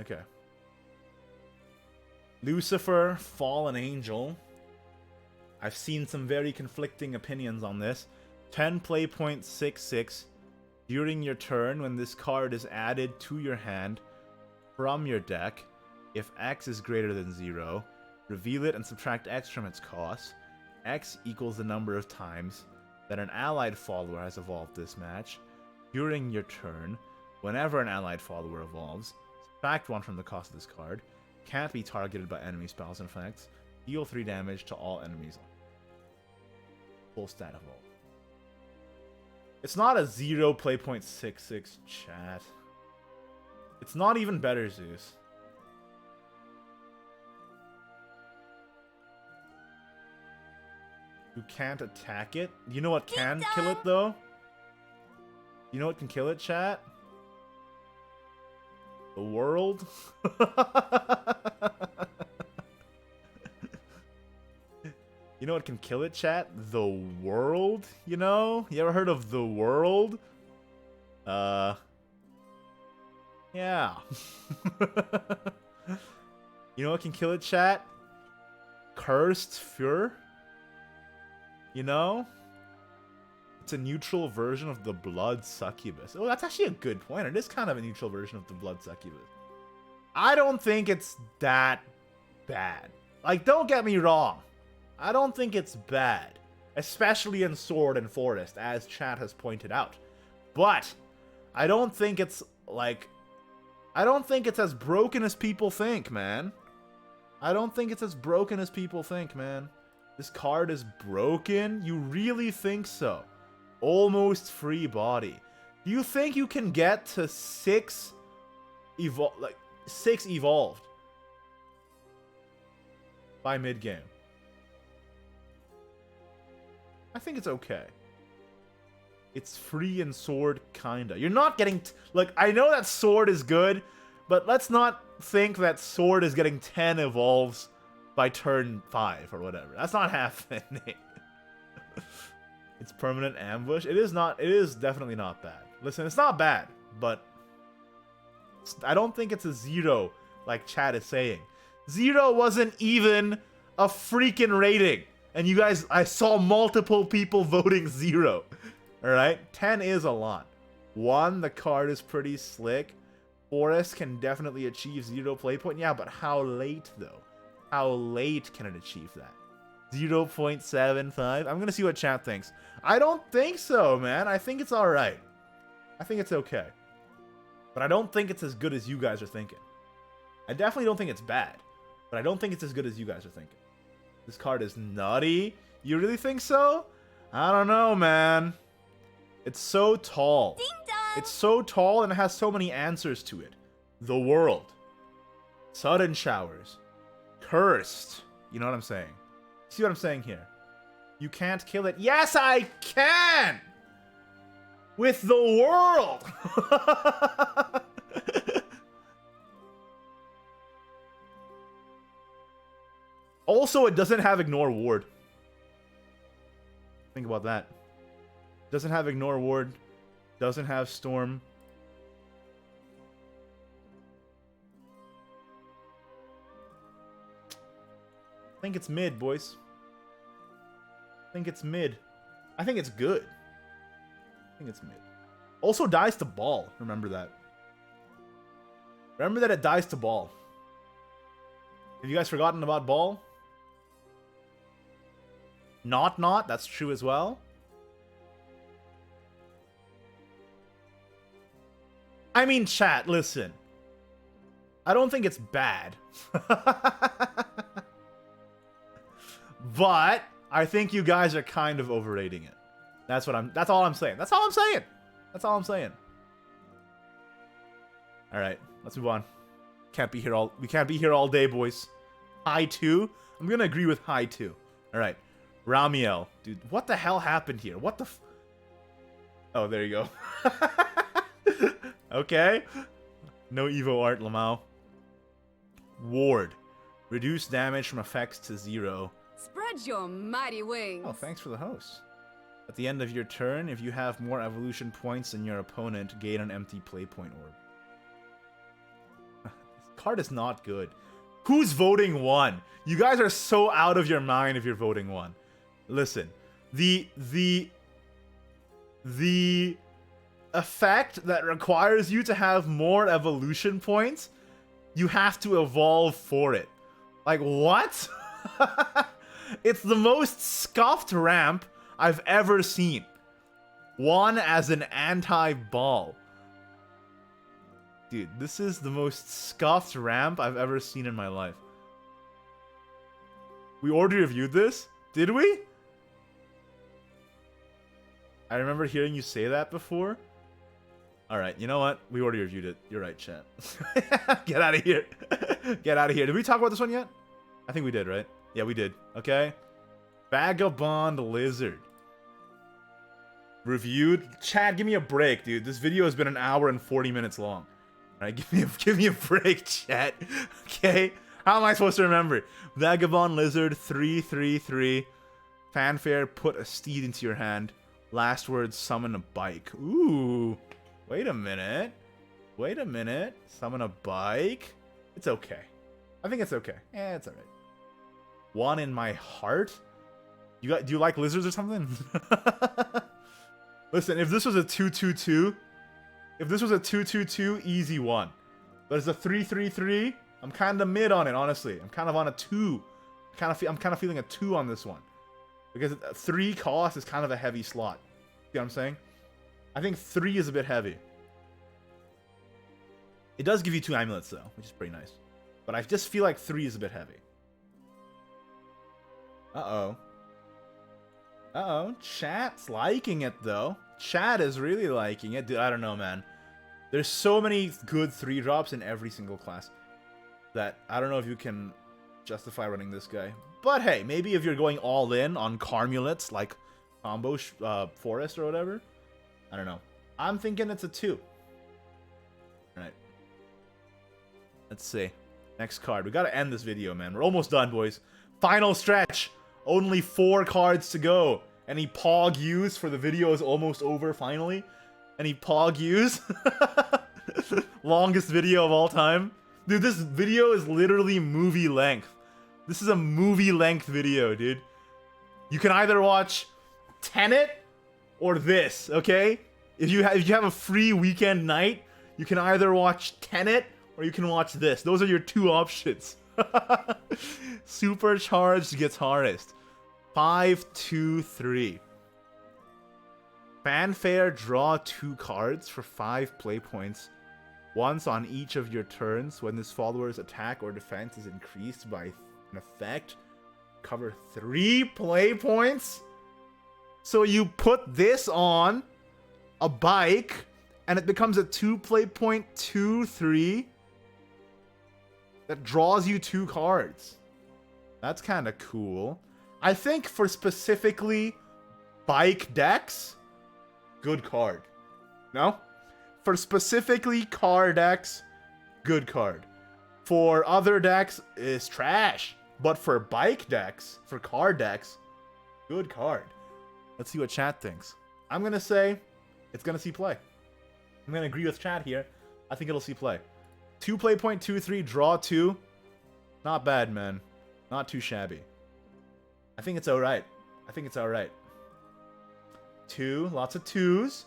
Okay. Lucifer, Fallen Angel. I've seen some very conflicting opinions on this. 10 play points, 6/6. During your turn, when this card is added to your hand from your deck, if X is greater than 0, reveal it and subtract X from its cost. X equals the number of times that an allied follower has evolved this match. During your turn, whenever an allied follower evolves, subtract 1 from the cost of this card. Can't be targeted by enemy spells and effects. Deal 3 damage to all enemies. Full stat evolve. It's not a 0 play point 6/6 chat. It's not even better, Zeus. You can't attack it. You know what can kill it, though? You know what can kill it, chat? The world? You know what can kill it, chat? The world? You know? You ever heard of the world? Yeah. You know what can kill it, chat? Cursed Fur? You know? It's a neutral version of the Blood Succubus. Oh, that's actually a good point. It is kind of a neutral version of the Blood Succubus. I don't think it's that bad. Like, don't get me wrong. I don't think it's bad. especially in Sword and Forest, as chat has pointed out. But I don't think it's like, I don't think it's as broken as people think, man. I don't think it's as broken as people think, man. This card is broken? You really think so? Almost free body. Do you think you can get to 6 evolved by mid-game? I think it's okay. It's free in Sword, kinda. You're not getting... Look, I know that Sword is good, but let's not think that Sword is getting 10 evolves by turn 5 or whatever. That's not happening. It's permanent ambush. It is not... It is definitely not bad. Listen, it's not bad, but... I don't think it's a 0, like chat is saying. 0 wasn't even a freaking rating. And you guys... I saw multiple people voting 0. Alright? 10 is a lot. 1, the card is pretty slick. Forest can definitely achieve 0 play point. Yeah, but how late, though? How late can it achieve that? 0.75? I'm gonna see what chat thinks. I don't think so, man. I think it's alright. I think it's okay. But I don't think it's as good as you guys are thinking. I definitely don't think it's bad. But I don't think it's as good as you guys are thinking. This card is nutty. You really think so? I don't know, man. It's so tall. Ding dong. It's so tall and it has so many answers to it. The world. Sudden showers. Cursed. You know what I'm saying? See what I'm saying here? You can't kill it. Yes, I can! With the world! Also, it doesn't have Ignore Ward. Think about that. Doesn't have Ignore Ward. Doesn't have Storm. I think it's mid, boys. I think it's mid. I think it's good. I think it's mid. Also dies to ball. Remember that. Remember that it dies to ball. Have you guys forgotten about ball? Not, that's true as well. I mean, chat, listen. I don't think it's bad. But I think you guys are kind of overrating it. That's all I'm saying. That's all I'm saying. That's all I'm saying. All right, let's move on. We can't be here all day, boys. High 2. I'm going to agree with high 2. All right. Ramiel. Dude, what the hell happened here? What the Oh, there you go. Okay. No Evo art, Lamau. Ward. Reduce damage from effects to 0. Spread your mighty wings. Oh, thanks for the host. At the end of your turn, if you have more evolution points than your opponent, gain an empty play point orb. This card is not good. Who's voting 1? You guys are so out of your mind if you're voting 1. Listen, the effect that requires you to have more evolution points, you have to evolve for it. Like, what? It's the most scuffed ramp I've ever seen. 1 as an anti-ball. Dude, this is the most scuffed ramp I've ever seen in my life. We already reviewed this? Did we? I remember hearing you say that before. Alright, you know what? We already reviewed it. You're right, chat. Get out of here. Get out of here. Did we talk about this one yet? I think we did, right? Yeah, we did. Okay. Vagabond Lizard. Reviewed. Chat, give me a break, dude. This video has been an hour and 40 minutes long. Alright, give me a break, chat. Okay? How am I supposed to remember? Vagabond Lizard 3/3/3. Fanfare, put a steed into your hand. Last words, summon a bike. Ooh. Wait a minute. Wait a minute. Summon a bike? It's okay. I think it's okay. Yeah, it's alright. 1 in my heart? Do you like lizards or something? Listen, if this was a 2/2/2, if this was a 2/2/2, easy 1. But it's a 3/3/3. I'm kind of mid on it, honestly. I'm kind of on a 2. I'm kind of feeling a 2 on this one. Because 3 cost is kind of a heavy slot. See what I'm saying? I think 3 is a bit heavy. It does give you 2 amulets though, which is pretty nice. But I just feel like 3 is a bit heavy. Uh-oh. Uh-oh. Chat's liking it though. Chat is really liking it. Dude, I don't know, man. There's so many good 3-drops in every single class that I don't know if you can justify running this guy. But hey, maybe if you're going all in on Carmulets, like Combo Forest or whatever. I don't know. I'm thinking it's a 2. Alright. Let's see. Next card. We gotta end this video, man. We're almost done, boys. Final stretch. Only 4 cards to go. Any Pog use for the video is almost over, finally. Any Pog use? Longest video of all time. Dude, this video is literally movie length. This is a movie length video, dude. You can either watch Tenet or this, okay? If you have a free weekend night, you can either watch Tenet or you can watch this. Those are your 2 options. Supercharged guitarist. 5, 2, 3. Fanfare, draw 2 cards for 5 play points. Once on each of your turns, when this follower's attack or defense is increased by an effect, cover 3 play points. So you put this on a bike, and it becomes a 2 play point 2/3 that draws you 2 cards. That's kind of cool. I think for specifically bike decks, good card. No? For specifically car decks, good card. For other decks, is trash. But for bike decks, for car decks, good card. Let's see what chat thinks. I'm going to say it's going to see play. I'm going to agree with chat here. I think it'll see play. 2 play point 2/3, draw 2. Not bad, man. Not too shabby. I think it's alright. I think it's alright. 2, lots of 2s.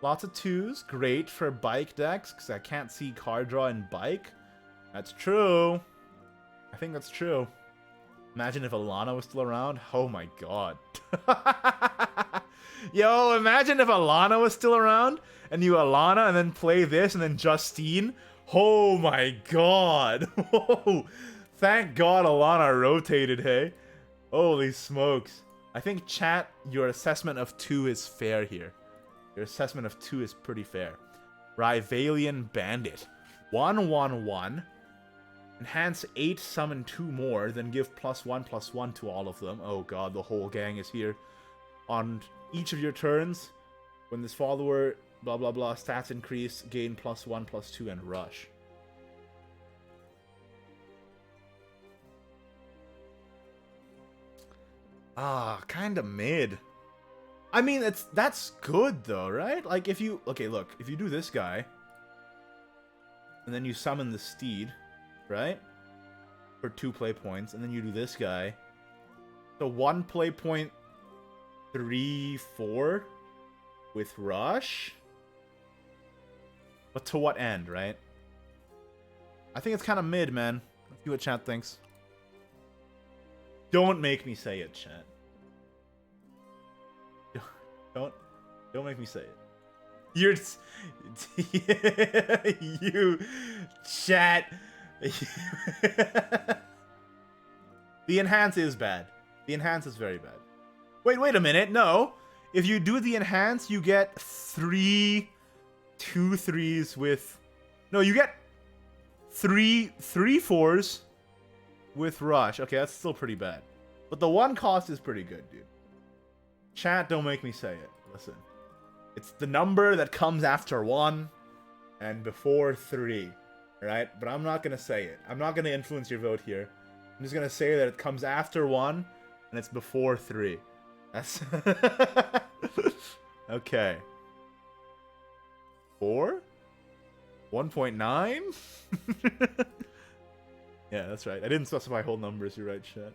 Lots of 2s. Great for bike decks, because I can't see card draw in bike. That's true. I think that's true. Imagine if Alana was still around. Oh my god. Yo, imagine if Alana was still around, and you Alana, and then play this, and then Justine. Oh my god. Thank god Alana rotated, hey? Holy smokes. I think chat, your assessment of 2 is fair here. Your assessment of 2 is pretty fair. Rivalian Bandit. 1/1/1. Enhance 8, summon 2 more, then give +1/+1 to all of them. Oh god, the whole gang is here. On each of your turns, when this follower, blah blah blah, stats increase, gain +1/+2, and rush. Ah, kinda mid. I mean, that's good though, right? Like if you, okay, look, if you do this guy, and then you summon the steed, right? For 2 play points, and then you do this guy. So 1 play point 3, 4 with rush. But to what end, right? I think it's kind of mid, man. Let's see what chat thinks. Don't make me say it, chat. Don't make me say it. You're you chat. The enhance is bad. The enhance is very bad. Wait a minute. No. If you do the enhance, you get 3 2/3s with... No, you get 3 3/4s with rush. Okay, that's still pretty bad. But the 1 cost is pretty good, dude. Chat, don't make me say it. Listen. It's the number that comes after 1 and before 3. Right? But I'm not going to say it. I'm not going to influence your vote here. I'm just going to say that it comes after 1 and it's before 3. That's... Okay. 4? 1.9? Yeah, that's right. I didn't specify whole numbers. You're right, chat.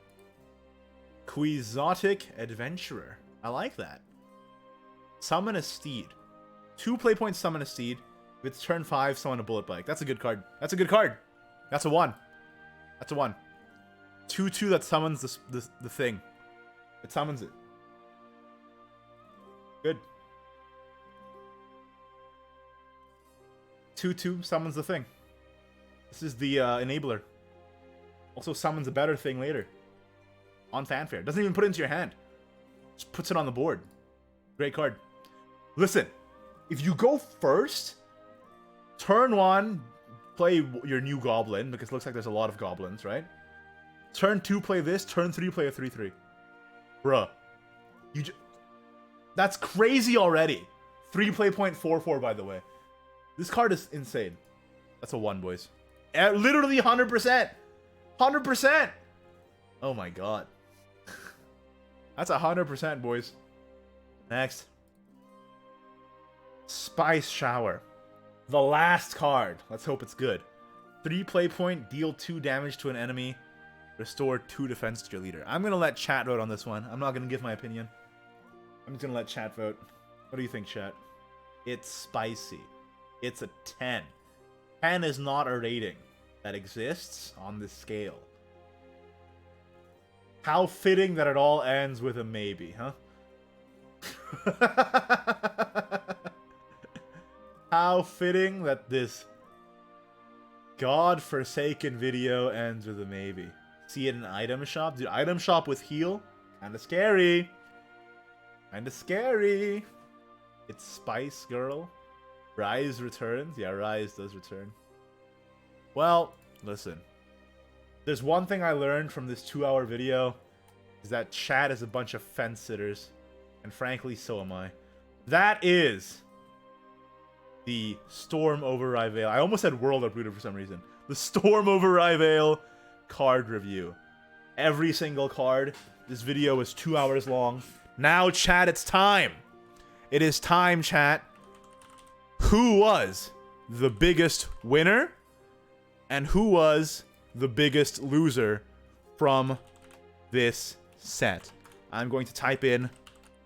Quixotic Adventurer. I like that. Summon a steed. 2 play points, summon a steed. If it's turn 5, summon a bullet bike. That's a good card. That's a good card. That's a 1. That's a 1. 2/2 that summons the thing. It summons it. Good. 2/2 summons the thing. This is the enabler. Also summons a better thing later. On fanfare. Doesn't even put it into your hand. Just puts it on the board. Great card. Listen, if you go first, turn 1, play your new goblin, because it looks like there's a lot of goblins, right? Turn 2, play this. Turn 3, play a 3/3. Bruh. That's crazy already. 3 play point 4/4, by the way. This card is insane. That's a 1, boys. Literally 100%. 100%. Oh my god. That's 100%, boys. Next. Spice Shower. The last card. Let's hope it's good. 3 play point, deal 2 damage to an enemy. Restore 2 defense to your leader. I'm going to let chat vote on this one. I'm not going to give my opinion. I'm just going to let chat vote. What do you think, chat? It's spicy. It's a 10. 10 is not a rating that exists on this scale. How fitting that it all ends with a maybe, huh? How fitting that this god-forsaken video ends with a maybe. See it in item shop? Dude, item shop with heal? Kinda scary. Kinda scary. It's Spice Girl. Rise returns. Yeah, Rise does return. Well, listen. There's one thing I learned from this 2-hour video, is that chat is a bunch of fence sitters. And frankly, so am I. That is the Storm over Rivayle. I almost said World Uprooted for some reason. The Storm over Rivayle card review. Every single card. This video is 2 hours long. Now, chat, it's time. It is time, chat. Who was the biggest winner? And who was the biggest loser from this set? I'm going to type in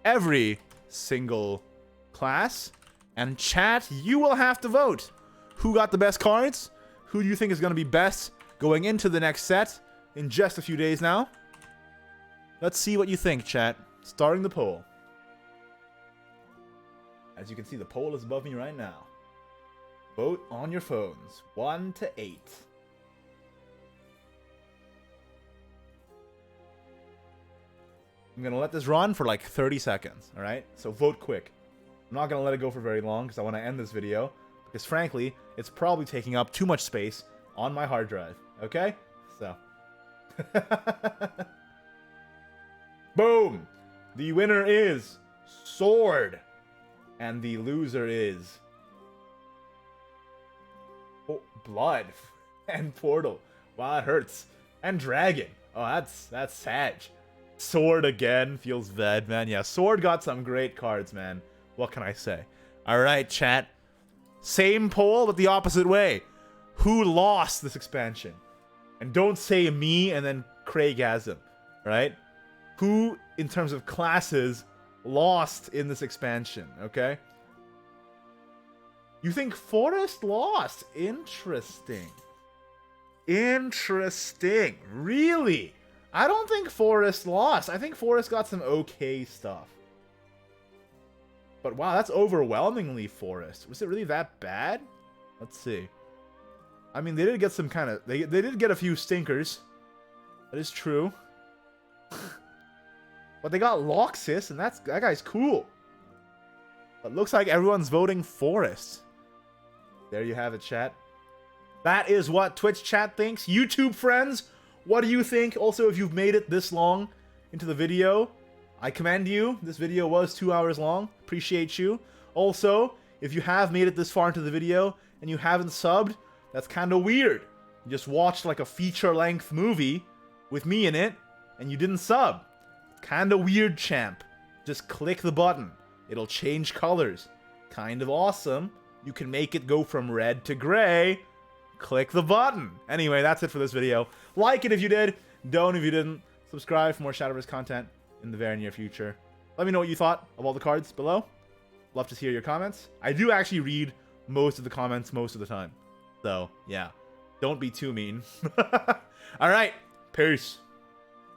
every single class. And chat, you will have to vote. Who got the best cards? Who do you think is going to be best going into the next set in just a few days now? Let's see what you think, chat. Starting the poll. As you can see, the poll is above me right now. Vote on your phones. 1 to 8. I'm going to let this run for like 30 seconds, alright? So vote quick. I'm not going to let it go for very long because I want to end this video. Because frankly, it's probably taking up too much space on my hard drive. Okay? So. Boom! The winner is Sword. And the loser is... Oh, Blood. And Portal. Wow, that hurts. And Dragon. Oh, that's Sag. Sword again. Feels bad, man. Yeah, Sword got some great cards, man. What can I say? Alright, chat. Same poll, but the opposite way. Who lost this expansion? And don't say me and then Craigasm, right? Who, in terms of classes, lost in this expansion, okay? You think Forest lost? Interesting. Interesting. Really? I don't think Forest lost. I think Forest got some okay stuff. But wow, that's overwhelmingly Forest. Was it really that bad? Let's see. I mean, they did get some kind of... They did get a few stinkers. That is true. But they got Loxus, and that guy's cool. But looks like everyone's voting Forest. There you have it, chat. That is what Twitch chat thinks. YouTube friends, what do you think? Also, if you've made it this long into the video, I commend you. This video was 2 hours long. Appreciate you. Also, if you have made it this far into the video and you haven't subbed, that's kind of weird. You just watched like a feature-length movie with me in it, and you didn't sub. Kind of weird, champ. Just click the button. It'll change colors. Kind of awesome. You can make it go from red to gray. Click the button. Anyway, that's it for this video. Like it if you did. Don't if you didn't. Subscribe for more Shadowverse content in the very near future. Let me know what you thought of all the cards below. Love to hear your comments. I do actually read most of the comments most of the time. So, yeah. Don't be too mean. Alright. Peace.